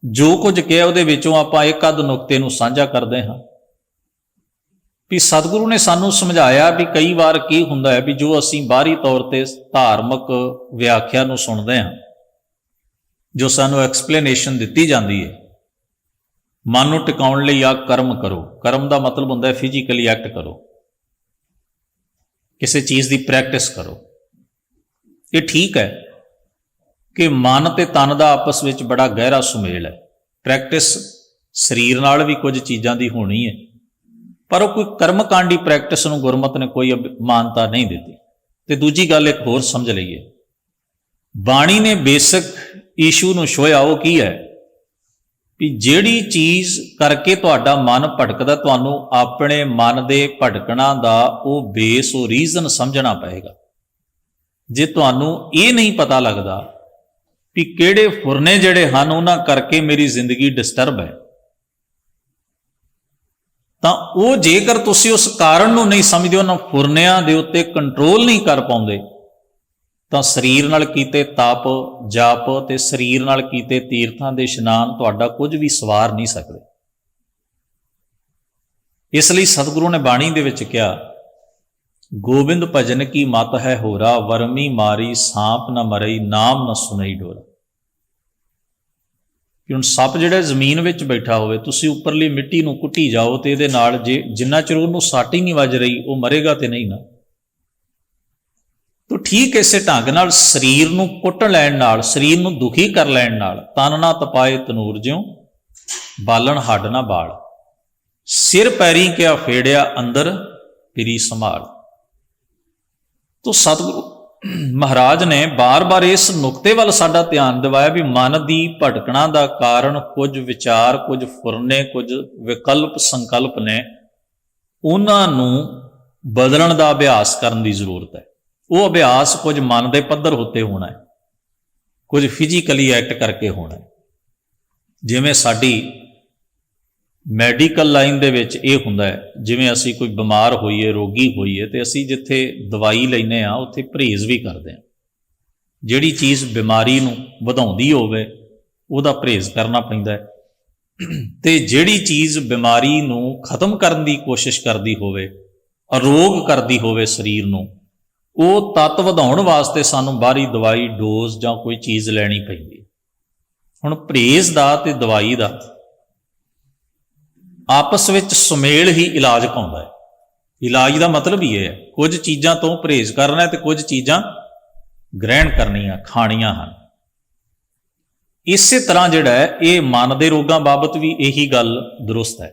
ਜੋ ਕੁਝ ਕਿਹਾ ਉਹਦੇ ਵਿੱਚੋਂ ਆਪਾਂ ਇੱਕ ਅੱਧ ਨੁਕਤੇ ਨੂੰ ਸਾਂਝਾ ਕਰਦੇ ਹਾਂ ਵੀ ਸਤਿਗੁਰੂ ਨੇ ਸਾਨੂੰ ਸਮਝਾਇਆ ਵੀ ਕਈ ਵਾਰ ਕੀ ਹੁੰਦਾ ਹੈ ਵੀ ਜੋ ਅਸੀਂ ਬਾਹਰੀ ਤੌਰ ਤੇ ਧਾਰਮਿਕ ਵਿਆਖਿਆ ਨੂੰ ਸੁਣਦੇ ਹਾਂ, ਜੋ ਸਾਨੂੰ ਐਕਸਪਲੇਨੇਸ਼ਨ ਦਿੱਤੀ ਜਾਂਦੀ ਹੈ, ਮਨ ਨੂੰ ਟਿਕਾਉਣ ਲਈ ਆ ਕਰਮ ਕਰੋ। ਕਰਮ ਦਾ ਮਤਲਬ ਹੁੰਦਾ ਹੈ ਫਿਜ਼ੀਕਲੀ ਐਕਟ ਕਰੋ, ਕਿਸੇ ਚੀਜ਼ ਦੀ ਪ੍ਰੈਕਟਿਸ ਕਰੋ। ਇਹ ਠੀਕ ਹੈ ਕਿ ਮਨ ਤੇ ਤਨ ਦਾ ਆਪਸ ਵਿੱਚ ਬੜਾ ਗਹਿਰਾ ਸੁਮੇਲ ਹੈ। ਪ੍ਰੈਕਟਿਸ ਸਰੀਰ ਨਾਲ ਵੀ ਕੁਝ ਚੀਜ਼ਾਂ ਦੀ ਹੋਣੀ ਹੈ, ਪਰ ਉਹ ਕੋਈ ਕਰਮਕਾਂਡੀ ਪ੍ਰੈਕਟਿਸ ਨੂੰ ਗੁਰਮਤਿ ਨੇ ਕੋਈ ਮਾਨਤਾ ਨਹੀਂ ਦਿੱਤੀ। ਤੇ ਦੂਜੀ ਗੱਲ ਇੱਕ ਹੋਰ ਸਮਝ ਲਈਏ, ਬਾਣੀ ਨੇ ਬੇਸਿਕ ਇਸ਼ੂ ਨੂੰ ਛੋਇਆ। ਉਹ ਕੀ ਹੈ ਵੀ ਜਿਹੜੀ ਚੀਜ਼ ਕਰਕੇ ਤੁਹਾਡਾ ਮਨ ਭਟਕਦਾ, ਤੁਹਾਨੂੰ ਆਪਣੇ ਮਨ ਦੇ ਭਟਕਣਾ ਦਾ ਉਹ ਬੇਸ, ਉਹ ਰੀਜ਼ਨ ਸਮਝਣਾ ਪਏਗਾ। ਜੇ ਤੁਹਾਨੂੰ ਇਹ ਨਹੀਂ ਪਤਾ ਲੱਗਦਾ ਵੀ ਕਿਹੜੇ ਫੁਰਨੇ ਜਿਹੜੇ ਹਨ ਉਹਨਾਂ ਕਰਕੇ ਮੇਰੀ ਜ਼ਿੰਦਗੀ ਡਿਸਟਰਬ ਹੈ, ਤਾਂ ਉਹ ਜੇਕਰ ਤੁਸੀਂ ਉਸ ਕਾਰਨ ਨੂੰ ਨਹੀਂ ਸਮਝਦੇ, ਉਹਨਾਂ ਫੁਰਨਿਆਂ ਦੇ ਉੱਤੇ ਕੰਟਰੋਲ ਨਹੀਂ ਕਰ ਪਾਉਂਦੇ, ਤਾਂ ਸਰੀਰ ਨਾਲ ਕੀਤੇ ਤਪ ਜਾਪ ਤੇ ਸਰੀਰ ਨਾਲ ਕੀਤੇ ਤੀਰਥਾਂ ਦੇ ਇਸ਼ਨਾਨ ਤੁਹਾਡਾ ਕੁਝ ਵੀ ਸਵਾਰ ਨਹੀਂ ਸਕਦੇ। ਇਸ ਲਈ ਸਤਿਗੁਰੂ ਨੇ ਬਾਣੀ ਦੇ ਵਿੱਚ ਕਿਹਾ, ਗੋਬਿੰਦ ਭਜਨ ਕੀ ਮਤ ਹੈ ਹੋਰਾ, ਵਰਮੀ ਮਾਰੀ ਸਾਂਪ ਨਾ ਮਰਈ, ਨਾਮ ਨਾ ਸੁਣਈ ਡੋਰਾ। ਕਿ ਹੁਣ ਸੱਪ ਜਿਹੜਾ ਜ਼ਮੀਨ ਵਿੱਚ ਬੈਠਾ ਹੋਵੇ, ਤੁਸੀਂ ਉੱਪਰਲੀ ਮਿੱਟੀ ਨੂੰ ਕੁੱਟੀ ਜਾਓ ਤੇ ਇਹਦੇ ਨਾਲ ਜੇ ਜਿੰਨਾ ਚਿਰ ਉਹਨੂੰ ਸੱਟ ਹੀ ਨਹੀਂ ਵੱਜ ਰਹੀ, ਉਹ ਮਰੇਗਾ ਤੇ ਨਹੀਂ ਨਾ। ਤਾਂ ਠੀਕ ਇਸੇ ਢੰਗ ਨਾਲ ਸਰੀਰ ਨੂੰ ਕੁੱਟ ਲੈਣ ਨਾਲ, ਸਰੀਰ ਨੂੰ ਦੁਖੀ ਕਰ ਲੈਣ ਨਾਲ, ਤਨ ਨਾ ਤਪਾਏ ਤਨੂਰ ਜਿਉ, ਬਾਲਣ ਹੱਡ ਨਾ ਬਾਲ, ਸਿਰ ਪੈਰੀ ਕਿਆ ਫੇੜਿਆ ਅੰਦਰ ਪਿਰੀ ਸੰਭਾਲ। ਤੋ ਸਤਿਗੁਰੂ ਮਹਾਰਾਜ ਨੇ ਬਾਰ-ਬਾਰ ਇਸ ਨੁਕਤੇ ਵੱਲ ਸਾਡਾ ਧਿਆਨ ਦਿਵਾਇਆ ਵੀ ਮਨ ਦੀ ਭਟਕਣਾ ਦਾ ਕਾਰਨ ਕੁਝ ਵਿਚਾਰ, ਕੁਝ ਫੁਰਨੇ, ਕੁਝ ਵਿਕਲਪ ਸੰਕਲਪ ਨੇ, ਉਹਨਾਂ ਨੂੰ ਬਦਲਣ ਦਾ ਅਭਿਆਸ ਕਰਨ ਦੀ ਜ਼ਰੂਰਤ ਹੈ। ਉਹ ਅਭਿਆਸ ਕੁਝ ਮਨ ਦੇ ਪੱਧਰ ਉੱਤੇ ਹੋਣਾ ਹੈ, ਕੁਝ ਫਿਜ਼ੀਕਲੀ ਐਕਟ ਕਰਕੇ ਹੋਣਾ ਹੈ। ਜਿਵੇਂ ਸਾਡੀ ਮੈਡੀਕਲ ਲਾਈਨ ਦੇ ਵਿੱਚ ਇਹ ਹੁੰਦਾ ਹੈ, ਜਿਵੇਂ ਅਸੀਂ ਕੋਈ ਬਿਮਾਰ ਹੋਈਏ, ਰੋਗੀ ਹੋਈਏ, ਤੇ ਅਸੀਂ ਜਿੱਥੇ ਦਵਾਈ ਲੈਂਦੇ ਹਾਂ ਉੱਥੇ ਪਰਹੇਜ਼ ਵੀ ਕਰਦੇ ਹਾਂ। ਜਿਹੜੀ ਚੀਜ਼ ਬਿਮਾਰੀ ਨੂੰ ਵਧਾਉਂਦੀ ਹੋਵੇ ਉਹਦਾ ਪਰਹੇਜ਼ ਕਰਨਾ ਪੈਂਦਾ ਹੈ, ਤੇ ਜਿਹੜੀ ਚੀਜ਼ ਬਿਮਾਰੀ ਨੂੰ ਖਤਮ ਕਰਨ ਦੀ ਕੋਸ਼ਿਸ਼ ਕਰਦੀ ਹੋਵੇ, ਅਰੋਗ ਕਰਦੀ ਹੋਵੇ ਸਰੀਰ ਨੂੰ, ਉਹ ਤੱਤ ਵਧਾਉਣ ਵਾਸਤੇ ਸਾਨੂੰ ਬਾਹਰੀ ਦਵਾਈ ਡੋਜ਼ ਜਾਂ ਕੋਈ ਚੀਜ਼ ਲੈਣੀ ਪੈਂਦੀ। ਹੁਣ ਪਰਹੇਜ਼ ਦਾ ਤੇ ਦਵਾਈ ਦਾ ਆਪਸ ਵਿੱਚ ਸੁਮੇਲ ਹੀ ਇਲਾਜ ਪਾਉਂਦਾ ਹੈ। ਇਲਾਜ ਦਾ ਮਤਲਬ ਹੀ ਇਹ ਹੈ, ਕੁਝ ਚੀਜ਼ਾਂ ਤੋਂ ਪਰਹੇਜ਼ ਕਰਨਾ ਤੇ ਕੁਝ ਚੀਜ਼ਾਂ ਗ੍ਰਹਿਣ ਕਰਨੀਆਂ, ਖਾਣੀਆਂ ਹਨ। ਇਸੇ ਤਰ੍ਹਾਂ ਜਿਹੜਾ ਹੈ ਇਹ ਮਨ ਦੇ ਰੋਗਾਂ ਬਾਬਤ ਵੀ ਇਹੀ ਗੱਲ ਦਰੁਸਤ ਹੈ।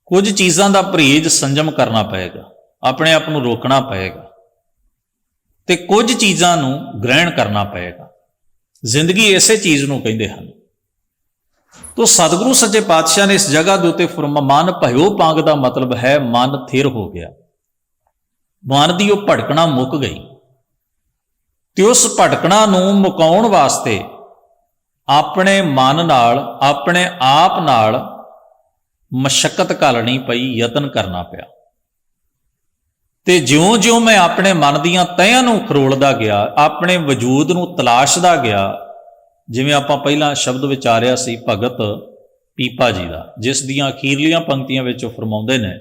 ਕੁਝ ਚੀਜ਼ਾਂ ਦਾ ਪਰਹੇਜ਼ ਸੰਜਮ ਕਰਨਾ ਪਏਗਾ, ਆਪਣੇ ਆਪ ਨੂੰ ਰੋਕਣਾ ਪਏਗਾ, ਤੇ ਕੁਝ ਚੀਜ਼ਾਂ ਨੂੰ ਗ੍ਰਹਿਣ ਕਰਨਾ ਪਏਗਾ। ਜ਼ਿੰਦਗੀ ਇਸੇ ਚੀਜ਼ ਨੂੰ ਕਹਿੰਦੇ ਹਨ। ਤੋ ਸਤਿਗੁਰੂ ਸੱਚੇ ਪਾਤਸ਼ਾਹ ਨੇ ਇਸ ਜਗ੍ਹਾ ਦੇ ਉੱਤੇ ਮਨ ਭਇਓ ਪੰਗ ਦਾ ਮਤਲਬ ਹੈ ਮਨ ਥਿਰ ਹੋ ਗਿਆ, ਮਨ ਦੀ ਉਹ ਭਟਕਣਾ ਮੁੱਕ ਗਈ। ਤੇ ਉਸ ਭਟਕਣਾ ਨੂੰ ਮੁਕਾਉਣ ਵਾਸਤੇ ਆਪਣੇ ਮਨ ਨਾਲ, ਆਪਣੇ ਆਪ ਨਾਲ ਮਸ਼ੱਕਤ ਘਾਲਣੀ ਪਈ, ਯਤਨ ਕਰਨਾ ਪਿਆ। ਤੇ ਜਿਉਂ-ਜਿਉਂ ਮੈਂ ਆਪਣੇ ਮਨ ਦੀਆਂ ਤਹਿਆਂ ਨੂੰ ਫਰੋਲਦਾ ਗਿਆ, ਆਪਣੇ ਵਜੂਦ ਨੂੰ ਤਲਾਸ਼ਦਾ ਗਿਆ, ਜਿਵੇਂ ਆਪਾਂ ਪਹਿਲਾਂ ਸ਼ਬਦ ਵਿਚਾਰਿਆ ਸੀ ਭਗਤ ਪੀਪਾ ਜੀ ਦਾ, ਜਿਸ ਦੀਆਂ ਅਖੀਰਲੀਆਂ ਪੰਕਤੀਆਂ ਵਿੱਚ ਉਹ ਫਰਮਾਉਂਦੇ ਨੇ,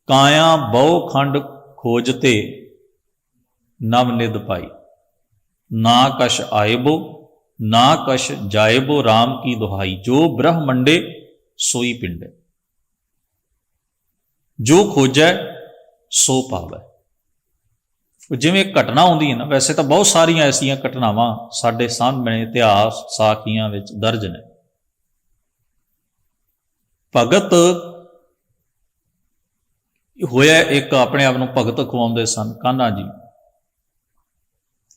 ਕਾਇਆ ਬਹੁ ਖੰਡ ਖੋਜਤੇ ਨਵ ਨਿਧ ਪਾਈ, ਨਾ ਕਛ ਆਇਬੋ ਨਾ ਕਛ ਜਾਇਬੋ, ਰਾਮ ਕੀ ਦੁਹਾਈ, ਜੋ ਬ੍ਰਹਮੰਡੇ ਸੋਈ ਪਿੰਡੇ, ਜੋ ਖੋਜੈ ਸੋ ਪਾਵੈ। ਜਿਵੇਂ ਘਟਨਾ ਆਉਂਦੀ ਹੈ ਨਾ, ਵੈਸੇ ਤਾਂ ਬਹੁਤ ਸਾਰੀਆਂ ਐਸੀਆਂ ਘਟਨਾਵਾਂ ਸਾਡੇ ਸਾਹਮਣੇ ਇਤਿਹਾਸ ਸਾਖੀਆਂ ਵਿੱਚ ਦਰਜ ਨੇ। ਭਗਤ ਹੋਇਆ ਇੱਕ ਆਪਣੇ ਆਪ ਨੂੰ ਭਗਤ ਖਵਾਉਂਦੇ ਸਨ, ਕਾਨ੍ਹਾ ਜੀ।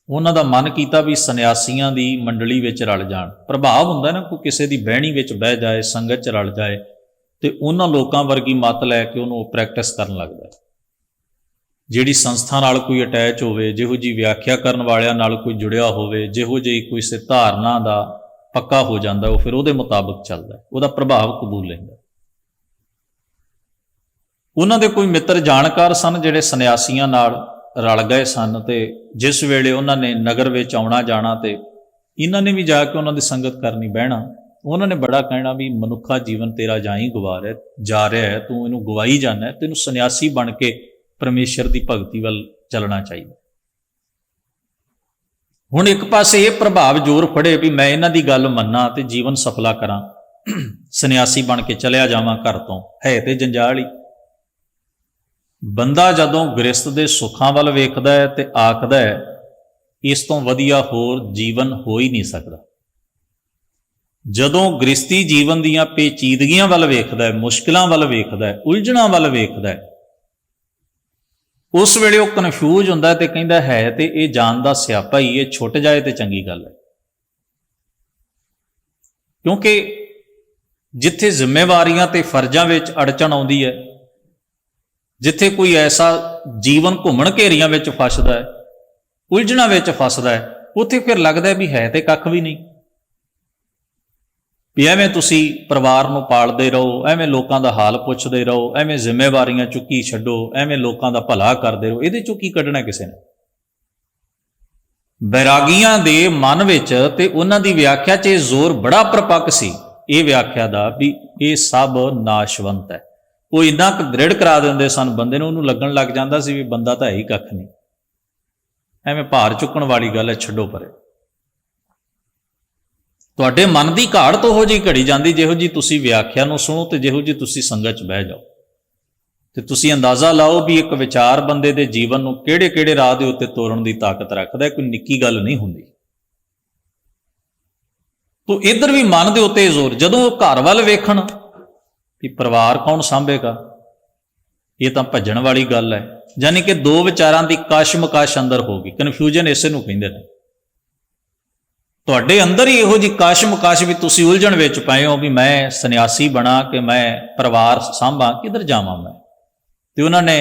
ਉਹਨਾਂ ਦਾ ਮਨ ਕੀਤਾ ਵੀ ਸੰਨਿਆਸੀਆਂ ਦੀ ਮੰਡਲੀ ਵਿੱਚ ਰਲ ਜਾਣ। ਪ੍ਰਭਾਵ ਹੁੰਦਾ ਨਾ, ਕੋਈ ਕਿਸੇ ਦੀ ਬਹਿਣੀ ਵਿੱਚ ਬਹਿ ਜਾਏ, ਸੰਗਤ 'ਚ ਰਲ ਜਾਏ, ਤੇ ਉਹਨਾਂ ਲੋਕਾਂ ਵਰਗੀ ਮੱਤ ਲੈ ਕੇ ਉਹਨੂੰ ਪ੍ਰੈਕਟਿਸ ਕਰਨ ਲੱਗਦਾ। ਜਿਹੜੀ ਸੰਸਥਾ ਨਾਲ ਕੋਈ ਅਟੈਚ ਹੋਵੇ, ਜਿਹੋ ਜਿਹੀ ਵਿਆਖਿਆ ਕਰਨ ਵਾਲਿਆਂ ਨਾਲ ਕੋਈ ਜੁੜਿਆ ਹੋਵੇ, ਜਿਹੋ ਜਿਹੀ ਕੋਈ ਧਾਰਨਾ ਦਾ ਪੱਕਾ ਹੋ ਜਾਂਦਾ, ਉਹ ਫਿਰ ਉਹਦੇ ਮੁਤਾਬਕ ਚੱਲਦਾ, ਉਹਦਾ ਪ੍ਰਭਾਵ ਕਬੂਲ ਲੈਂਦਾ। ਉਹਨਾਂ ਦੇ ਕੋਈ ਮਿੱਤਰ ਜਾਣਕਾਰ ਸਨ ਜਿਹੜੇ ਸੰਨਿਆਸੀਆਂ ਨਾਲ ਰਲ ਗਏ ਸਨ, ਤੇ ਜਿਸ ਵੇਲੇ ਉਹਨਾਂ ਨੇ ਨਗਰ ਵਿੱਚ ਆਉਣਾ ਜਾਣਾ, ਤੇ ਇਹਨਾਂ ਨੇ ਵੀ ਜਾ ਕੇ ਉਹਨਾਂ ਦੀ ਸੰਗਤ ਕਰਨੀ, ਬਹਿਣਾ। ਉਹਨਾਂ ਨੇ ਬੜਾ ਕਹਿਣਾ ਵੀ ਮਨੁੱਖਾ ਜੀਵਨ ਤੇਰਾ ਜਾਂ ਹੀ ਜਾ ਰਿਹਾ ਹੈ, ਤੂੰ ਇਹਨੂੰ ਗਵਾਈ ਜਾਂਦਾ, ਤੈਨੂੰ ਸੰਨਿਆਸੀ ਬਣ ਕੇ ਪਰਮੇਸ਼ਰ ਦੀ ਭਗਤੀ ਵੱਲ ਚੱਲਣਾ ਚਾਹੀਦਾ। ਹੁਣ ਇੱਕ ਪਾਸੇ ਇਹ ਪ੍ਰਭਾਵ ਜ਼ੋਰ ਫੜੇ ਵੀ ਮੈਂ ਇਹਨਾਂ ਦੀ ਗੱਲ ਮੰਨਾਂ ਤੇ ਜੀਵਨ ਸਫਲਾ ਕਰਾਂ, ਸੰਨਿਆਸੀ ਬਣ ਕੇ ਚਲਿਆ ਜਾਵਾਂ ਘਰ ਤੋਂ। ਹੈ ਤੇ ਜੰਜਾਲ ਹੀ। ਬੰਦਾ ਜਦੋਂ ਗ੍ਰਸਤ ਦੇ ਸੁੱਖਾਂ ਵੱਲ ਵੇਖਦਾ ਹੈ ਤੇ ਆਖਦਾ ਹੈ ਇਸ ਤੋਂ ਵਧੀਆ ਹੋਰ ਜੀਵਨ ਹੋ ਹੀ ਨਹੀਂ ਸਕਦਾ। ਜਦੋਂ ਗ੍ਰਸਤੀ ਜੀਵਨ ਦੀਆਂ ਪੇਚੀਦਗੀਆਂ ਵੱਲ ਵੇਖਦਾ ਹੈ, ਮੁਸ਼ਕਿਲਾਂ ਵੱਲ ਵੇਖਦਾ ਹੈ, ਉਲਝਣਾਂ ਵੱਲ ਵੇਖਦਾ ਹੈ, ਉਸ ਵੇਲੇ ਉਹ ਕਨਫਿਊਜ਼ ਹੁੰਦਾ ਤੇ ਕਹਿੰਦਾ ਹੈ ਤੇ ਇਹ ਜਾਨ ਦਾ ਸਿਆਪਾ ਹੀ, ਇਹ ਛੁੱਟ ਜਾਏ ਤੇ ਚੰਗੀ ਗੱਲ ਹੈ। ਕਿਉਂਕਿ ਜਿੱਥੇ ਜ਼ਿੰਮੇਵਾਰੀਆਂ ਤੇ ਫਰਜ਼ਾਂ ਵਿੱਚ ਅੜਚਣ ਆਉਂਦੀ ਹੈ, ਜਿੱਥੇ ਕੋਈ ਐਸਾ ਜੀਵਨ ਘੁੰਮਣ ਘੇਰੀਆਂ ਵਿੱਚ ਫਸਦਾ ਹੈ, ਉਲਝਣਾਂ ਵਿੱਚ ਫਸਦਾ ਹੈ, ਉੱਥੇ ਫਿਰ ਲੱਗਦਾ ਵੀ ਹੈ ਤੇ ਕੱਖ ਵੀ ਨਹੀਂ। ਵੀ ਐਵੇਂ ਤੁਸੀਂ ਪਰਿਵਾਰ ਨੂੰ ਪਾਲਦੇ ਰਹੋ, ਐਵੇਂ ਲੋਕਾਂ ਦਾ ਹਾਲ ਪੁੱਛਦੇ ਰਹੋ, ਐਵੇਂ ਜ਼ਿੰਮੇਵਾਰੀਆਂ ਚੁੱਕੀ ਛੱਡੋ, ਐਵੇਂ ਲੋਕਾਂ ਦਾ ਭਲਾ ਕਰਦੇ ਰਹੋ, ਇਹਦੇ ਚੋਂ ਕੀ ਕੱਢਣਾ ਕਿਸੇ ਨੇ। ਬੈਰਾਗੀਆਂ ਦੇ ਮਨ ਵਿੱਚ ਤੇ ਉਹਨਾਂ ਦੀ ਵਿਆਖਿਆ 'ਚ ਇਹ ਜ਼ੋਰ ਬੜਾ ਪ੍ਰਪੱਕ ਸੀ, ਇਹ ਵਿਆਖਿਆ ਦਾ ਵੀ ਇਹ ਸਭ ਨਾਸ਼ਵੰਤ ਹੈ। ਉਹ ਇੰਨਾ ਕੁ ਦ੍ਰਿੜ ਕਰਾ ਦਿੰਦੇ ਸਨ ਬੰਦੇ ਨੂੰ, ਉਹਨੂੰ ਲੱਗਣ ਲੱਗ ਜਾਂਦਾ ਸੀ ਵੀ ਬੰਦਾ ਤਾਂ ਹੈ ਹੀ ਕੱਖ ਨਹੀਂ, ਐਵੇਂ ਭਾਰ ਚੁੱਕਣ ਵਾਲੀ ਗੱਲ ਹੈ, ਛੱਡੋ ਪਰੇ। ਤੁਹਾਡੇ ਮਨ ਦੀ ਘਾੜ ਉਹੋ ਜਿਹੀ ਘੜੀ ਜਾਂਦੀ, ਜਿਹੋ ਜਿਹੀ ਤੁਸੀਂ ਵਿਆਖਿਆ ਨੂੰ ਸੁਣੋ ਤੇ ਜਿਹੋ ਜਿਹੀ ਤੁਸੀਂ ਸੰਗਤ 'ਚ ਬਹਿ ਜਾਓ, ਤੇ ਤੁਸੀਂ ਅੰਦਾਜ਼ਾ ਲਾਓ ਵੀ ਇੱਕ ਵਿਚਾਰ ਬੰਦੇ ਦੇ ਜੀਵਨ ਨੂੰ ਕਿਹੜੇ-ਕਿਹੜੇ ਰਾਹ ਦੇ ਉੱਤੇ ਤੋਰਨ ਦੀ ਤਾਕਤ ਰੱਖਦਾ। ਕੋਈ ਨਿੱਕੀ ਗੱਲ ਨਹੀਂ ਹੁੰਦੀ। ਤੋ ਇੱਧਰ ਵੀ ਮਨ ਦੇ ਉੱਤੇ ਜ਼ੋਰ, ਜਦੋਂ ਉਹ ਘਰ ਵੱਲ ਵੇਖਣ ਕਿ ਪਰਿਵਾਰ ਕੌਣ ਸਾਂਭੇਗਾ, ਇਹ ਤਾਂ ਭੱਜਣ ਵਾਲੀ ਗੱਲ ਹੈ। ਯਾਨੀ ਕਿ ਦੋ ਵਿਚਾਰਾਂ ਦੀ ਕਸ਼ਮਕਸ਼ ਅੰਦਰ ਹੋ ਗਈ। ਕਨਫਿਊਜ਼ਨ ਇਸੇ ਨੂੰ ਕਹਿੰਦੇ ਨੇ। ਤੁਹਾਡੇ ਅੰਦਰ ਹੀ ਇਹੋ ਜਿਹੀ ਕਸ਼ਮਕਸ਼ ਵੀ ਤੁਸੀਂ ਉਲਝਣ ਵਿੱਚ ਪਏ ਹੋ ਵੀ ਮੈਂ ਸੰਨਿਆਸੀ ਬਣਾ ਕਿ ਮੈਂ ਪਰਿਵਾਰ ਸਾਂਭਾਂ, ਕਿੱਧਰ ਜਾਵਾਂ ਮੈਂ। ਤੇ ਉਹਨਾਂ ਨੇ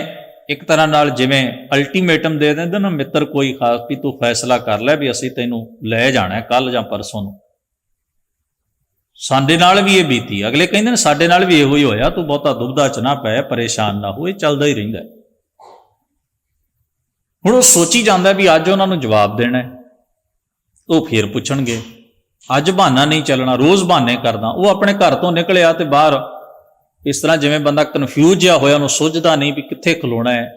ਇੱਕ ਤਰ੍ਹਾਂ ਨਾਲ ਜਿਵੇਂ ਅਲਟੀਮੇਟਮ ਦੇ ਦਿੰਦੇ ਨਾ ਮਿੱਤਰ ਕੋਈ ਖਾਸ, ਵੀ ਤੂੰ ਫੈਸਲਾ ਕਰ ਲੈ ਵੀ ਅਸੀਂ ਤੈਨੂੰ ਲੈ ਜਾਣਾ ਕੱਲ ਜਾਂ ਪਰਸੋਂ ਨੂੰ। ਸਾਡੇ ਨਾਲ ਵੀ ਇਹ ਬੀਤੀ। ਅਗਲੇ ਕਹਿੰਦੇ ਨੇ ਸਾਡੇ ਨਾਲ ਵੀ ਇਹੋ ਹੀ ਹੋਇਆ, ਤੂੰ ਬਹੁਤਾ ਦੁਬਦਾ ਚ ਨਾ ਪੈ, ਪਰੇਸ਼ਾਨ ਨਾ ਹੋ, ਇਹ ਚੱਲਦਾ ਹੀ ਰਹਿੰਦਾ। ਹੁਣ ਉਹ ਸੋਚੀ ਜਾਂਦਾ ਵੀ ਅੱਜ ਉਹਨਾਂ ਨੂੰ ਜਵਾਬ ਦੇਣਾ, ਉਹ ਫੇਰ ਪੁੱਛਣਗੇ। ਅੱਜ ਬਹਾਨਾ ਨਹੀਂ ਚੱਲਣਾ, ਰੋਜ਼ ਬਹਾਨੇ ਕਰਦਾ। ਉਹ ਆਪਣੇ ਘਰ ਤੋਂ ਨਿਕਲਿਆ ਤੇ ਬਾਹਰ ਇਸ ਤਰ੍ਹਾਂ ਜਿਵੇਂ ਬੰਦਾ ਕਨਫਿਊਜ਼ ਜਿਹਾ ਹੋਇਆ, ਉਹਨੂੰ ਸੁੱਝਦਾ ਨਹੀਂ ਵੀ ਕਿੱਥੇ ਖਲੋਣਾ ਹੈ।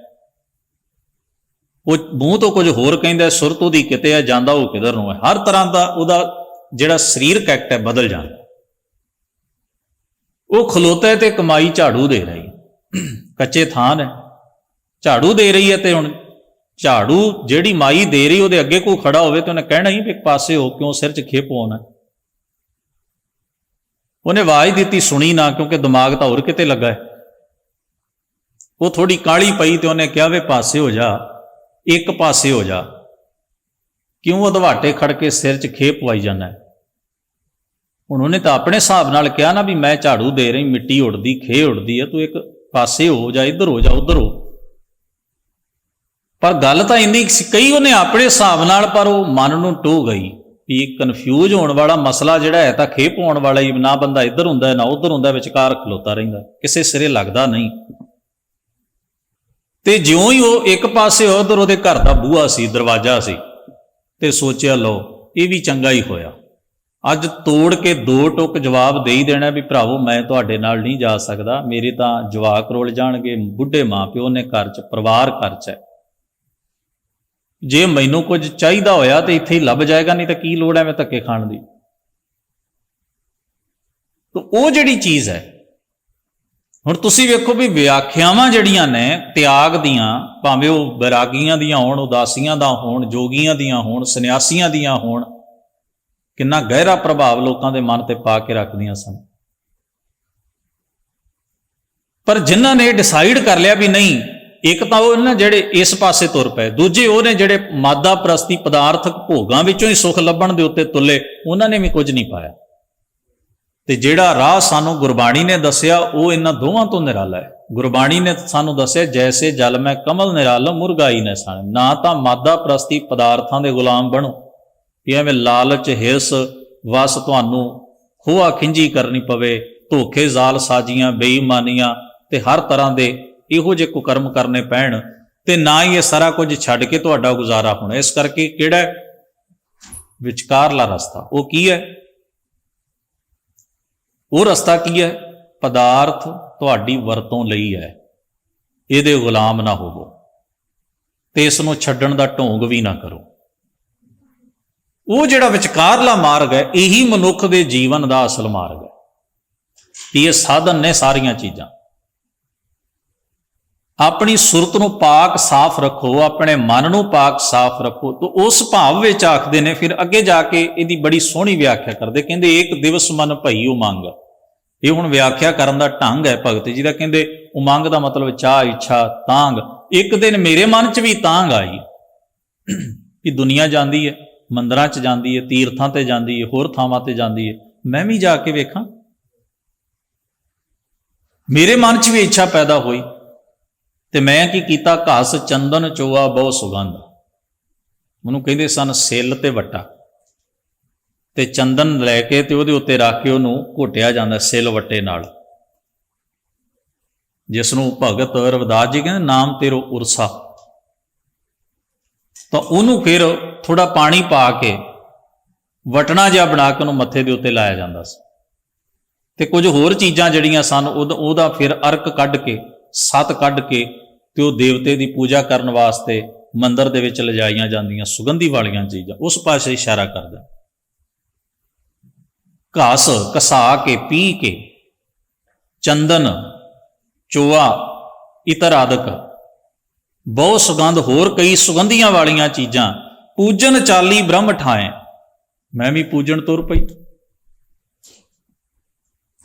ਉਹ ਮੂੰਹ ਤੋਂ ਕੁਝ ਹੋਰ ਕਹਿੰਦਾ, ਸੁਰਤ ਉਹਦੀ ਕਿਤੇ ਹੈ, ਜਾਂਦਾ ਉਹ ਕਿਧਰ ਨੂੰ ਹੈ। ਹਰ ਤਰ੍ਹਾਂ ਦਾ ਉਹਦਾ ਜਿਹੜਾ ਸਰੀਰਕ ਐਕਟ ਹੈ ਬਦਲ ਜਾਂਦਾ। ਉਹ ਖਲੋਤਾ ਹੈ ਤੇ ਕਮਾਈ ਝਾੜੂ ਦੇ ਰਹੀ, ਕੱਚੇ ਥਾਂ ਹੈ, ਝਾੜੂ ਦੇ ਰਹੀ ਹੈ। ਤੇ ਹੁਣ ਝਾੜੂ ਜਿਹੜੀ ਮਾਈ ਦੇ ਰਹੀ, ਉਹਦੇ ਅੱਗੇ ਕੋਈ ਖੜਾ ਹੋਵੇ ਤੇ ਉਹਨੇ ਕਹਿਣਾ ਹੀ ਵੀ ਇੱਕ ਪਾਸੇ ਹੋ, ਕਿਉਂ ਸਿਰ 'ਚ ਖੇਪ ਆਉਣਾ। ਉਹਨੇ ਆਵਾਜ਼ ਦਿੱਤੀ, ਸੁਣੀ ਨਾ, ਕਿਉਂਕਿ ਦਿਮਾਗ ਤਾਂ ਹੋਰ ਕਿਤੇ ਲੱਗਾ ਹੈ। ਉਹ ਥੋੜੀ ਕਾਹਲੀ ਪਈ ਤੇ ਉਹਨੇ ਕਿਹਾ ਵੇ ਪਾਸੇ ਹੋ ਜਾ, ਇੱਕ ਪਾਸੇ ਹੋ ਜਾ, ਕਿਉਂ ਅਧਵਾਟੇ ਖੜ ਕੇ ਸਿਰ 'ਚ ਖੇਪ ਪਵਾਈ ਜਾਂਦਾ। ਹੁਣ ਉਹਨੇ ਤਾਂ ਆਪਣੇ ਹਿਸਾਬ ਨਾਲ ਕਿਹਾ ਨਾ ਵੀ ਮੈਂ ਝਾੜੂ ਦੇ ਰਹੀ, ਮਿੱਟੀ ਉੱਡਦੀ, ਖੇ ਉੱਡਦੀ ਹੈ, ਤੂੰ ਇੱਕ ਪਾਸੇ ਹੋ ਜਾ, ਇੱਧਰ ਹੋ ਜਾ, ਉੱਧਰ ਹੋ। ਪਰ ਗੱਲ ਤਾਂ ਇੰਨੀ ਕਹੀ ਉਹਨੇ ਆਪਣੇ ਹਿਸਾਬ ਨਾਲ, ਪਰ ਉਹ ਮਨ ਨੂੰ ਟੋਹ ਗਈ ਵੀ ਕਨਫਿਊਜ਼ ਹੋਣ ਵਾਲਾ ਮਸਲਾ ਜਿਹੜਾ ਹੈ ਤਾਂ ਖੇਪ ਪਾਉਣ ਵਾਲਾ ਹੀ, ਨਾ ਬੰਦਾ ਇੱਧਰ ਹੁੰਦਾ ਨਾ ਉੱਧਰ ਹੁੰਦਾ, ਵਿਚਕਾਰ ਖਲੋਤਾ ਰਹਿੰਦਾ, ਕਿਸੇ ਸਿਰੇ ਲੱਗਦਾ ਨਹੀਂ। ਤੇ ਜਿਉਂ ਹੀ ਉਹ ਇੱਕ ਪਾਸੇ ਉਧਰ ਉਹਦੇ ਘਰ ਦਾ ਬੂਹਾ ਸੀ, ਦਰਵਾਜ਼ਾ ਸੀ, ਤੇ ਸੋਚਿਆ ਲਓ ਇਹ ਵੀ ਚੰਗਾ ਹੀ ਹੋਇਆ, ਅੱਜ ਤੋੜ ਕੇ ਦੋ ਟੁਕ ਜਵਾਬ ਦੇ ਹੀ ਦੇਣਾ ਵੀ ਭਰਾਵੋ ਮੈਂ ਤੁਹਾਡੇ ਨਾਲ ਨਹੀਂ ਜਾ ਸਕਦਾ, ਮੇਰੇ ਤਾਂ ਜਵਾਕ ਰੁਲ ਜਾਣਗੇ, ਬੁੱਢੇ ਮਾਂ ਪਿਓ ਨੇ ਘਰ 'ਚ, ਪਰਿਵਾਰ ਘਰ 'ਚ ਹੈ, ਜੇ ਮੈਨੂੰ ਕੁਝ ਚਾਹੀਦਾ ਹੋਇਆ ਤੇ ਇੱਥੇ ਹੀ ਲੱਭ ਜਾਏਗਾ, ਨਹੀਂ ਤਾਂ ਕੀ ਲੋੜ ਹੈ ਮੈਂ ਧੱਕੇ ਖਾਣ ਦੀ। ਤਾਂ ਉਹ ਜਿਹੜੀ ਚੀਜ਼ ਹੈ, ਹੁਣ ਤੁਸੀਂ ਵੇਖੋ ਵੀ ਵਿਆਖਿਆਵਾਂ ਜਿਹੜੀਆਂ ਨੇ ਤਿਆਗ ਦੀਆਂ, ਭਾਵੇਂ ਉਹ ਬੈਰਾਗੀਆਂ ਦੀਆਂ ਹੋਣ, ਉਦਾਸੀਆਂ ਦਾ ਹੋਣ, ਜੋਗੀਆਂ ਦੀਆਂ ਹੋਣ, ਸੰਨਿਆਸੀਆਂ ਦੀਆਂ ਹੋਣ, ਕਿੰਨਾ ਗਹਿਰਾ ਪ੍ਰਭਾਵ ਲੋਕਾਂ ਦੇ ਮਨ ਤੇ ਪਾ ਕੇ ਰੱਖਦੀਆਂ ਸਨ। ਪਰ ਜਿਨ੍ਹਾਂ ਨੇ ਡਿਸਾਈਡ ਕਰ ਲਿਆ ਵੀ ਨਹੀਂ, ਇੱਕ ਤਾਂ ਉਹ ਨਾ ਜਿਹੜੇ ਇਸ ਪਾਸੇ ਤੁਰ ਪਏ, ਦੂਜੇ ਉਹ ਨੇ ਜਿਹੜੇ ਮਾਦਾ ਪ੍ਰਸਤੀ ਪਦਾਰਥਕ ਭੋਗਾਂ ਵਿੱਚੋਂ ਹੀ ਸੁੱਖ ਲੱਭਣ ਦੇ ਉੱਤੇ ਤੁੱਲੇ, ਉਹਨਾਂ ਨੇ ਵੀ ਕੁਝ ਨਹੀਂ ਪਾਇਆ। ਤੇ ਜਿਹੜਾ ਰਾਹ ਸਾਨੂੰ ਗੁਰਬਾਣੀ ਨੇ ਦੱਸਿਆ ਉਹ ਇਹਨਾਂ ਦੋਵਾਂ ਤੋਂ ਨਿਰਾਲਾ ਹੈ। ਗੁਰਬਾਣੀ ਨੇ ਸਾਨੂੰ ਦੱਸਿਆ ਜੈਸੇ ਜਲ ਮੈਂ ਕਮਲ ਨਿਰਾਲਾ ਮੁਰਗਾਈ ਨੇ ਸਾਨ, ਨਾ ਤਾਂ ਮਾਦਾ ਪ੍ਰਸਤੀ ਪਦਾਰਥਾਂ ਦੇ ਗੁਲਾਮ ਬਣੋ ਕਿ ਐਵੇਂ ਲਾਲਚ, ਹਿਰਸ ਵਸ ਤੁਹਾਨੂੰ ਖੋਆ ਖਿੰਜੀ ਕਰਨੀ ਪਵੇ, ਧੋਖੇ ਜ਼ਾਲ ਸਾਜੀਆਂ, ਬੇਈਮਾਨੀਆਂ ਤੇ ਹਰ ਤਰ੍ਹਾਂ ਦੇ ਇਹੋ ਜਿਹੇ ਕੁਕਰਮ ਕਰਨੇ ਪੈਣ, ਤੇ ਨਾ ਹੀ ਇਹ ਸਾਰਾ ਕੁਝ ਛੱਡ ਕੇ ਤੁਹਾਡਾ ਗੁਜ਼ਾਰਾ ਹੋਣਾ। ਇਸ ਕਰਕੇ ਕਿਹੜਾ ਵਿਚਕਾਰਲਾ ਰਸਤਾ, ਉਹ ਕੀ ਹੈ? ਉਹ ਰਸਤਾ ਕੀ ਹੈ? ਪਦਾਰਥ ਤੁਹਾਡੀ ਵਰਤੋਂ ਲਈ ਹੈ, ਇਹਦੇ ਗੁਲਾਮ ਨਾ ਹੋਵੋ ਤੇ ਇਸ ਨੂੰ ਛੱਡਣ ਦਾ ਢੋਂਗ ਵੀ ਨਾ ਕਰੋ। ਉਹ ਜਿਹੜਾ ਵਿਚਕਾਰਲਾ ਮਾਰਗ ਹੈ, ਇਹੀ ਮਨੁੱਖ ਦੇ ਜੀਵਨ ਦਾ ਅਸਲ ਮਾਰਗ ਹੈ। ਇਹ ਸਾਧਨ ਨੇ ਸਾਰੀਆਂ ਚੀਜ਼ਾਂ। ਆਪਣੀ ਸੁਰਤ ਨੂੰ ਪਾਕ ਸਾਫ਼ ਰੱਖੋ, ਆਪਣੇ ਮਨ ਨੂੰ ਪਾਕ ਸਾਫ਼ ਰੱਖੋ, ਤਾਂ ਉਸ ਭਾਵ ਵਿੱਚ ਆਖਦੇ ਨੇ, ਫਿਰ ਅੱਗੇ ਜਾ ਕੇ ਇਹਦੀ ਬੜੀ ਸੋਹਣੀ ਵਿਆਖਿਆ ਕਰਦੇ, ਕਹਿੰਦੇ ਇੱਕ ਦਿਵਸ ਮਨ ਭਈ ਉਮੰਗ। ਇਹ ਹੁਣ ਵਿਆਖਿਆ ਕਰਨ ਦਾ ਢੰਗ ਹੈ ਭਗਤ ਜੀ ਦਾ। ਕਹਿੰਦੇ ਉਮੰਗ ਦਾ ਮਤਲਬ ਚਾਹ, ਇੱਛਾ, ਤਾਂਗ। ਇੱਕ ਦਿਨ ਮੇਰੇ ਮਨ 'ਚ ਵੀ ਤਾਂਗ ਆਈ ਕਿ ਦੁਨੀਆ ਜਾਂਦੀ ਹੈ, ਮੰਦਰਾਂ 'ਚ ਜਾਂਦੀ ਹੈ, ਤੀਰਥਾਂ ਤੇ ਜਾਂਦੀ ਹੈ, ਹੋਰ ਥਾਵਾਂ ਤੇ ਜਾਂਦੀ ਹੈ, ਮੈਂ ਵੀ ਜਾ ਕੇ ਵੇਖਾਂ। ਮੇਰੇ ਮਨ 'ਚ ਵੀ ਇੱਛਾ ਪੈਦਾ ਹੋਈ ਤੇ ਮੈਂ ਕੀ ਕੀਤਾ, ਘਾਸ ਚੰਦਨ ਚੋਆ ਬਹੁ ਸੁਗੰਧ। ਉਹਨੂੰ ਕਹਿੰਦੇ ਸਨ ਸਿੱਲ ਤੇ ਵੱਟਾ, ਤੇ ਚੰਦਨ ਲੈ ਕੇ ਤੇ ਉਹਦੇ ਉੱਤੇ ਰੱਖ ਕੇ ਉਹਨੂੰ ਘੋਟਿਆ ਜਾਂਦਾ ਸਿੱਲ ਵੱਟੇ ਨਾਲ, ਜਿਸ ਨੂੰ ਭਗਤ ਰਵਿਦਾਸ ਜੀ ਕਹਿੰਦੇ ਨਾਮ ਤੇਰੋ ਉਰਸਾ। ਤਾਂ ਉਹਨੂੰ ਫਿਰ ਥੋੜਾ ਪਾਣੀ ਪਾ ਕੇ ਵਟਣਾ ਜਿਹਾ ਬਣਾ ਕੇ ਉਹਨੂੰ ਮੱਥੇ ਦੇ ਉੱਤੇ ਲਾਇਆ ਜਾਂਦਾ ਸੀ, ਤੇ ਕੁਝ ਹੋਰ ਚੀਜ਼ਾਂ ਜਿਹੜੀਆਂ ਸਨ ਉਹਦਾ ਫਿਰ ਅਰਕ ਕੱਢ ਕੇ, ਸੱਤ ਕੱਢ ਕੇ, ਤੇ ਉਹ ਦੇਵਤੇ ਦੀ ਪੂਜਾ ਕਰਨ ਵਾਸਤੇ ਮੰਦਿਰ ਦੇ ਵਿੱਚ ਲਿਜਾਈਆਂ ਜਾਂਦੀਆਂ ਸੁਗੰਧੀ ਵਾਲੀਆਂ ਚੀਜ਼ਾਂ। ਉਸ ਪਾਸੇ ਇਸ਼ਾਰਾ ਕਰਦਾ। ਘਾਸ ਘਸਾ ਕੇ, ਪੀ ਕੇ, ਚੰਦਨ ਚੋਆ ਇਤਰ ਆਦਿਕ ਬਹੁ ਸੁਗੰਧ, ਹੋਰ ਕਈ ਸੁਗੰਧੀਆਂ ਵਾਲੀਆਂ ਚੀਜ਼ਾਂ। ਪੂਜਨ ਚਾਲੀ ਬ੍ਰਹਮ ਠਾਏ, ਮੈਂ ਵੀ ਪੂਜਣ ਤੁਰ ਪਈ।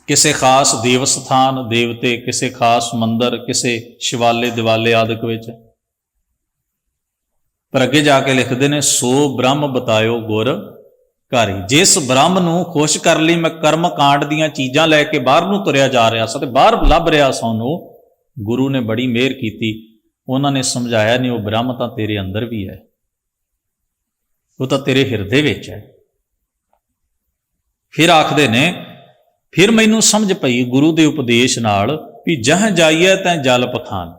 ਕਿਸੇ ਖਾਸ ਦੇਵ ਸਥਾਨ, ਦੇਵਤੇ, ਕਿਸੇ ਖਾਸ ਮੰਦਰ, ਕਿਸੇ ਸ਼ਿਵਾਲੇ ਦਿਵਾਲੇ ਆਦਿਕ ਵਿੱਚ। ਪਰ ਅੱਗੇ ਜਾ ਕੇ ਲਿਖਦੇ ਨੇ ਸੋ ਬ੍ਰਹਮ ਬਤਾਇਓ ਗੁਰ ਘਾਰੀ। ਜਿਸ ਬ੍ਰਹਮ ਨੂੰ ਖੁਸ਼ ਕਰ ਲਈ ਮੈਂ ਕਰਮ ਕਾਂਡ ਦੀਆਂ ਚੀਜ਼ਾਂ ਲੈ ਕੇ ਬਾਹਰ ਨੂੰ ਤੁਰਿਆ ਜਾ ਰਿਹਾ ਸੀ ਤੇ ਬਾਹਰ ਲੱਭ ਰਿਹਾ ਸਾਂ, ਉਹਨੂੰ ਗੁਰੂ ਨੇ ਬੜੀ ਮਿਹਰ ਕੀਤੀ। ਉਹਨਾਂ ਨੇ ਸਮਝਾਇਆ ਨਹੀਂ, ਉਹ ਬ੍ਰਹਮ ਤਾਂ ਤੇਰੇ ਅੰਦਰ ਵੀ ਹੈ, ਉਹ ਤਾਂ ਤੇਰੇ ਹਿਰਦੇ ਵਿੱਚ ਹੈ। ਫਿਰ ਆਖਦੇ ਨੇ, ਫਿਰ ਮੈਨੂੰ ਸਮਝ ਪਈ ਗੁਰੂ ਦੇ ਉਪਦੇਸ਼ ਨਾਲ ਵੀ ਜਹ ਜਾਈਏ ਤੈਂ ਜਲ ਪਖਾਨ,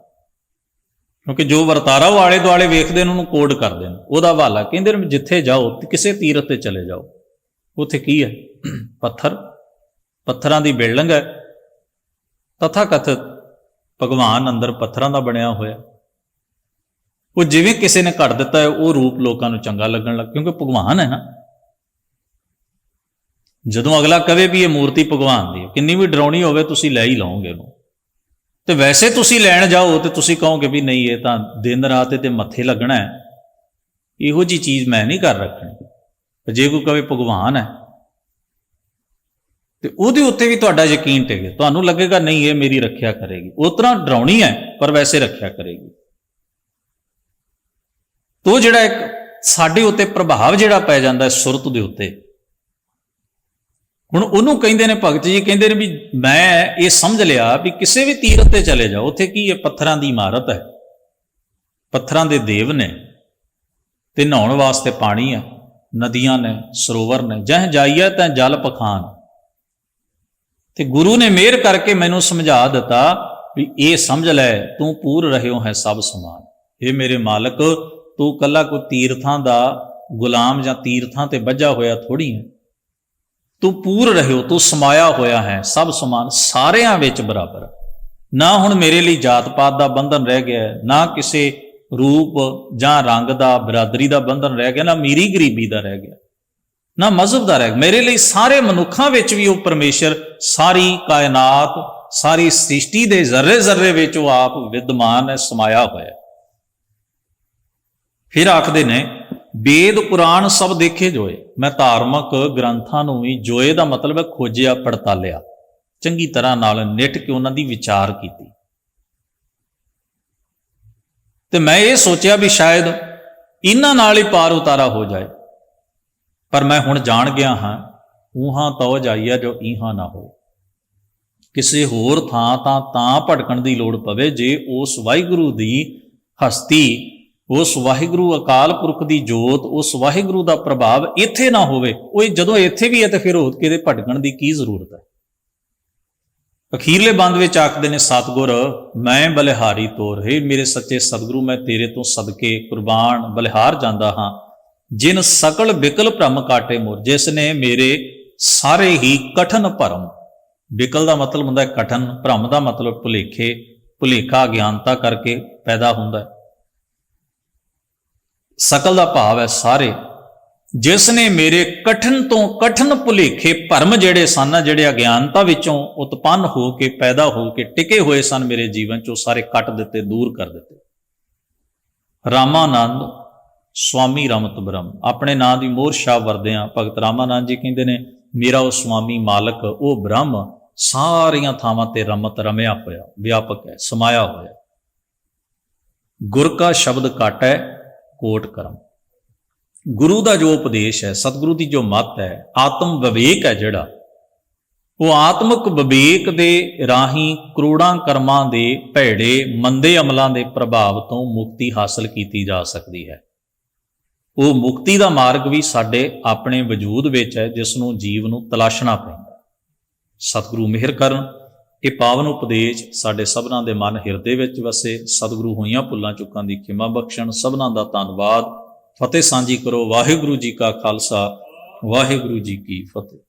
ਕਿਉਂਕਿ ਜੋ ਵਰਤਾਰਾ ਉਹ ਆਲੇ ਦੁਆਲੇ ਵੇਖਦੇ ਨੇ ਉਹਨੂੰ ਕੋਡ ਕਰਦੇ ਨੇ, ਉਹਦਾ ਹਵਾਲਾ। ਕਹਿੰਦੇ ਨੇ ਜਿੱਥੇ ਜਾਓ, ਕਿਸੇ ਤੀਰਥ ਤੇ ਚਲੇ ਜਾਓ, ਉੱਥੇ ਕੀ ਹੈ? ਪੱਥਰ, ਪੱਥਰਾਂ ਦੀ ਬਿਲਡਿੰਗ ਹੈ। ਤਥਾ ਕਥਿਤ ਭਗਵਾਨ ਅੰਦਰ ਪੱਥਰਾਂ ਦਾ ਬਣਿਆ ਹੋਇਆ। ਉਹ ਜਿਵੇਂ ਕਿਸੇ ਨੇ ਘੜ ਦਿੱਤਾ ਹੈ, ਉਹ ਰੂਪ ਲੋਕਾਂ ਨੂੰ ਚੰਗਾ ਲੱਗਣ ਲੱਗ, ਕਿਉਂਕਿ ਭਗਵਾਨ ਹੈ ਨਾ। ਜਦੋਂ ਅਗਲਾ ਕਵੇ ਵੀ ਇਹ ਮੂਰਤੀ ਭਗਵਾਨ ਦੀ, ਕਿੰਨੀ ਵੀ ਡਰਾਉਣੀ ਹੋਵੇ ਤੁਸੀਂ ਲੈ ਹੀ ਲਓਗੇ ਉਹਨੂੰ। ਤੇ ਵੈਸੇ ਤੁਸੀਂ ਲੈਣ ਜਾਓ ਤੇ ਤੁਸੀਂ ਕਹੋਗੇ ਵੀ ਨਹੀਂ, ਇਹ ਤਾਂ ਦਿਨ ਰਾਤ ਤੇ ਮੱਥੇ ਲੱਗਣਾ ਹੈ, ਇਹੋ ਜੀ ਚੀਜ਼ ਮੈਂ ਨਹੀਂ ਕਰ ਰੱਖਣੀ। ਜੇ ਕੋਈ ਕਵੇ ਭਗਵਾਨ ਹੈ ਤੇ ਉਹਦੇ ਉੱਤੇ ਵੀ ਤੁਹਾਡਾ ਯਕੀਨ ਟਿਕੇ, ਤੁਹਾਨੂੰ ਲੱਗੇਗਾ ਨਹੀਂ ਇਹ ਮੇਰੀ ਰੱਖਿਆ ਕਰੇਗੀ। ਉਸ ਤਰ੍ਹਾਂ ਡਰਾਉਣੀ ਹੈ ਪਰ ਵੈਸੇ ਰੱਖਿਆ ਕਰੇਗੀ। ਤੋ ਜਿਹੜਾ ਇੱਕ ਸਾਡੇ ਉੱਤੇ ਪ੍ਰਭਾਵ ਜਿਹੜਾ ਪੈ ਜਾਂਦਾ ਹੈ ਸੁਰਤ ਦੇ ਉੱਤੇ, ਹੁਣ ਉਹਨੂੰ ਕਹਿੰਦੇ ਨੇ ਭਗਤ ਜੀ ਕਹਿੰਦੇ ਨੇ ਵੀ ਮੈਂ ਇਹ ਸਮਝ ਲਿਆ ਵੀ ਕਿਸੇ ਵੀ ਤੀਰਥ ਤੇ ਚਲੇ ਜਾਓ, ਉੱਥੇ ਕੀ ਹੈ? ਪੱਥਰਾਂ ਦੀ ਇਮਾਰਤ ਹੈ, ਪੱਥਰਾਂ ਦੇ ਦੇਵ ਨੇ, ਤੇ ਨਹਾਉਣ ਵਾਸਤੇ ਪਾਣੀ ਹੈ, ਨਦੀਆਂ ਨੇ, ਸਰੋਵਰ ਨੇ। ਜਹ ਜਾਈਏ ਤਾਂ ਜਲ ਪਖਾਨ। ਤੇ ਗੁਰੂ ਨੇ ਮਿਹਰ ਕਰਕੇ ਮੈਨੂੰ ਸਮਝਾ ਦਿੱਤਾ ਵੀ ਇਹ ਸਮਝ ਲੈ ਤੂੰ ਪੂਰ ਰਹਿਓ ਹੈ ਸਭ ਸਮਾਨ। ਇਹ ਮੇਰੇ ਮਾਲਕ, ਤੂੰ ਕੱਲਾ ਕੋਈ ਤੀਰਥਾਂ ਦਾ ਗੁਲਾਮ ਜਾਂ ਤੀਰਥਾਂ ਤੇ ਬੱਝਾ ਹੋਇਆ ਥੋੜੀ ਹੈ, ਤੂੰ ਪੂਰ ਰਹਿਓ, ਤੂੰ ਸਮਾਇਆ ਹੋਇਆ ਹੈ ਸਭ ਸਮਾਨ, ਸਾਰਿਆਂ ਵਿੱਚ ਬਰਾਬਰ। ਨਾ ਹੁਣ ਮੇਰੇ ਲਈ ਜਾਤ ਪਾਤ ਦਾ ਬੰਧਨ ਰਹਿ ਗਿਆ, ਨਾ ਕਿਸੇ ਰੂਪ ਜਾਂ ਰੰਗ ਦਾ ਬਰਾਦਰੀ ਦਾ ਬੰਧਨ ਰਹਿ ਗਿਆ, ਨਾ ਅਮੀਰੀ ਗਰੀਬੀ ਦਾ ਰਹਿ ਗਿਆ, ਨਾ ਮਜ਼ਹਬ ਦਾ ਰਹਿ ਗਿਆ। ਮੇਰੇ ਲਈ ਸਾਰੇ ਮਨੁੱਖਾਂ ਵਿੱਚ ਵੀ ਉਹ ਪਰਮੇਸ਼ਰ, ਸਾਰੀ ਕਾਇਨਾਤ, ਸਾਰੀ ਸ੍ਰਿਸ਼ਟੀ ਦੇ ਜ਼ਰਰੇ ਜ਼ਰਰੇ ਵਿੱਚ ਉਹ ਆਪ ਵਿਦਮਾਨ ਹੈ, ਸਮਾਇਆ ਹੋਇਆ। ਫਿਰ ਆਖਦੇ ਨੇ ਵੇਦ ਪੁਰਾਣ ਸਭ ਦੇਖੇ ਜੋਏ। ਮੈਂ ਧਾਰਮਿਕ ਗ੍ਰੰਥਾਂ ਨੂੰ ਵੀ, ਜੋਏ ਦਾ ਮਤਲਬ ਹੈ ਖੋਜਿਆ, ਪੜਤਾਲਿਆ, ਚੰਗੀ ਤਰ੍ਹਾਂ ਨਾਲ ਨਿੱਠ ਕੇ ਉਹਨਾਂ ਦੀ ਵਿਚਾਰ ਕੀਤੀ। ਤੇ ਮੈਂ ਇਹ ਸੋਚਿਆ ਵੀ ਸ਼ਾਇਦ ਇਹਨਾਂ ਨਾਲ ਹੀ ਪਾਰ ਉਤਾਰਾ ਹੋ ਜਾਏ, ਪਰ ਮੈਂ ਹੁਣ ਜਾਣ ਗਿਆ ਹਾਂ, ਊਹਾਂ ਤਉ ਜਾਈਆ ਜੋ ਈਹਾਂ ਨਾ ਹੋਏ। ਕਿਸੇ ਹੋਰ ਥਾਂ ਤਾਂ ਭਟਕਣ ਦੀ ਲੋੜ ਪਵੇ ਜੇ ਉਸ ਵਾਹਿਗੁਰੂ ਦੀ ਹਸਤੀ, ਉਸ ਵਾਹਿਗੁਰੂ ਅਕਾਲ ਪੁਰਖ ਦੀ ਜੋਤ, ਉਸ ਵਾਹਿਗੁਰੂ ਦਾ ਪ੍ਰਭਾਵ ਇੱਥੇ ਨਾ ਹੋਵੇ। ਉਹ ਜਦੋਂ ਇੱਥੇ ਵੀ ਹੈ ਤਾਂ ਫਿਰ ਹੋਰ ਕਿਤੇ ਭਟਕਣ ਦੀ ਕੀ ਜ਼ਰੂਰਤ ਹੈ। ਅਖੀਰਲੇ ਬੰਦ ਵਿੱਚ ਆਖਦੇ ਨੇ ਸਤਿਗੁਰ ਮੈਂ ਬਲਿਹਾਰੀ ਤੋਰ, ਹੈ ਮੇਰੇ ਸੱਚੇ ਸਤਿਗੁਰੂ, ਮੈਂ ਤੇਰੇ ਤੋਂ ਸਦਕੇ ਕੁਰਬਾਨ ਬਲਿਹਾਰ ਜਾਂਦਾ ਹਾਂ। ਜਿਨ ਸਕਲ ਬਿਕਲ ਭ੍ਰਮ ਕਾਟੇ ਮੋਰ, ਜਿਸ ਨੇ ਮੇਰੇ ਸਾਰੇ ਹੀ ਕਠਨ ਭਰਮ, ਬਿਕਲ ਦਾ ਮਤਲਬ ਹੁੰਦਾ ਹੈ ਕਠਨ, ਭ੍ਰਮ ਦਾ ਮਤਲਬ ਭੁਲੇਖੇ, ਭੁਲੇਖਾ ਅਗਿਆਨਤਾ ਕਰਕੇ ਪੈਦਾ ਹੁੰਦਾ। ਸਕਲ ਦਾ ਭਾਵ ਹੈ ਸਾਰੇ। ਜਿਸ ਨੇ ਮੇਰੇ ਕਠਨ ਤੋਂ ਕਠਨ ਭੁਲੇਖੇ ਭਰਮ ਜਿਹੜੇ ਸਨ, ਜਿਹੜੇ ਅਗਿਆਨਤਾ ਵਿੱਚੋਂ ਉਤਪੰਨ ਹੋ ਕੇ ਪੈਦਾ ਹੋ ਕੇ ਟਿਕੇ ਹੋਏ ਸਨ ਮੇਰੇ ਜੀਵਨ 'ਚੋਂ, ਸਾਰੇ ਕੱਟ ਦਿੱਤੇ, ਦੂਰ ਕਰ ਦਿੱਤੇ। ਰਾਮਾਨੰਦ ਸਵਾਮੀ ਰਮਤ ਬ੍ਰਹਮ, ਆਪਣੇ ਨਾਂ ਦੀ ਮੋਹਰ ਛਾਪ ਵਰਦਿਆਂ ਭਗਤ ਰਾਮਾਨੰਦ ਜੀ ਕਹਿੰਦੇ ਨੇ ਮੇਰਾ ਉਹ ਸਵਾਮੀ ਮਾਲਕ, ਉਹ ਬ੍ਰਹਮ ਸਾਰੀਆਂ ਥਾਵਾਂ ਤੇ ਰਮਤ ਰਮਿਆ ਹੋਇਆ, ਵਿਆਪਕ ਹੈ, ਸਮਾਇਆ ਹੋਇਆ। ਗੁਰ ਕਾ ਸ਼ਬਦ ਕਾਟੈ ਕੋਟ ਕਰਮ, ਗੁਰੂ ਦਾ ਜੋ ਉਪਦੇਸ਼ ਹੈ, ਸਤਿਗੁਰੂ ਦੀ ਜੋ ਮੱਤ ਹੈ, ਆਤਮ ਵਿਵੇਕ ਹੈ ਜਿਹੜਾ, ਉਹ ਆਤਮਿਕ ਵਿਵੇਕ ਦੇ ਰਾਹੀਂ ਕਰੋੜਾਂ ਕਰਮਾਂ ਦੇ ਭੈੜੇ ਮੰਦੇ ਅਮਲਾਂ ਦੇ ਪ੍ਰਭਾਵ ਤੋਂ ਮੁਕਤੀ ਹਾਸਲ ਕੀਤੀ ਜਾ ਸਕਦੀ ਹੈ। ਉਹ ਮੁਕਤੀ ਦਾ ਮਾਰਗ ਵੀ ਸਾਡੇ ਆਪਣੇ ਵਜੂਦ ਵਿੱਚ ਹੈ, ਜਿਸ ਨੂੰ ਜੀਵ ਨੂੰ ਤਲਾਸ਼ਣਾ ਪੈਂਦਾ। ਸਤਿਗੁਰੂ ਮਿਹਰ ਕਰਨ, ਇਹ ਪਾਵਨ ਉਪਦੇਸ਼ ਸਾਡੇ ਸਭਨਾਂ ਦੇ ਮਨ ਹਿਰਦੇ ਵਿੱਚ ਵਸੇ। ਸਤਿਗੁਰੂ ਹੋਈਆਂ ਭੁੱਲਾਂ ਚੁੱਕਾਂ ਦੀ ਖਿਮਾ ਬਖਸ਼ਣ। ਸਭਨਾਂ ਦਾ ਧੰਨਵਾਦ। ਫਤਿਹ ਸਾਂਝੀ ਕਰੋ। ਵਾਹਿਗੁਰੂ ਜੀ ਕਾ ਖਾਲਸਾ, ਵਾਹਿਗੁਰੂ ਜੀ ਕੀ ਫਤਿਹ।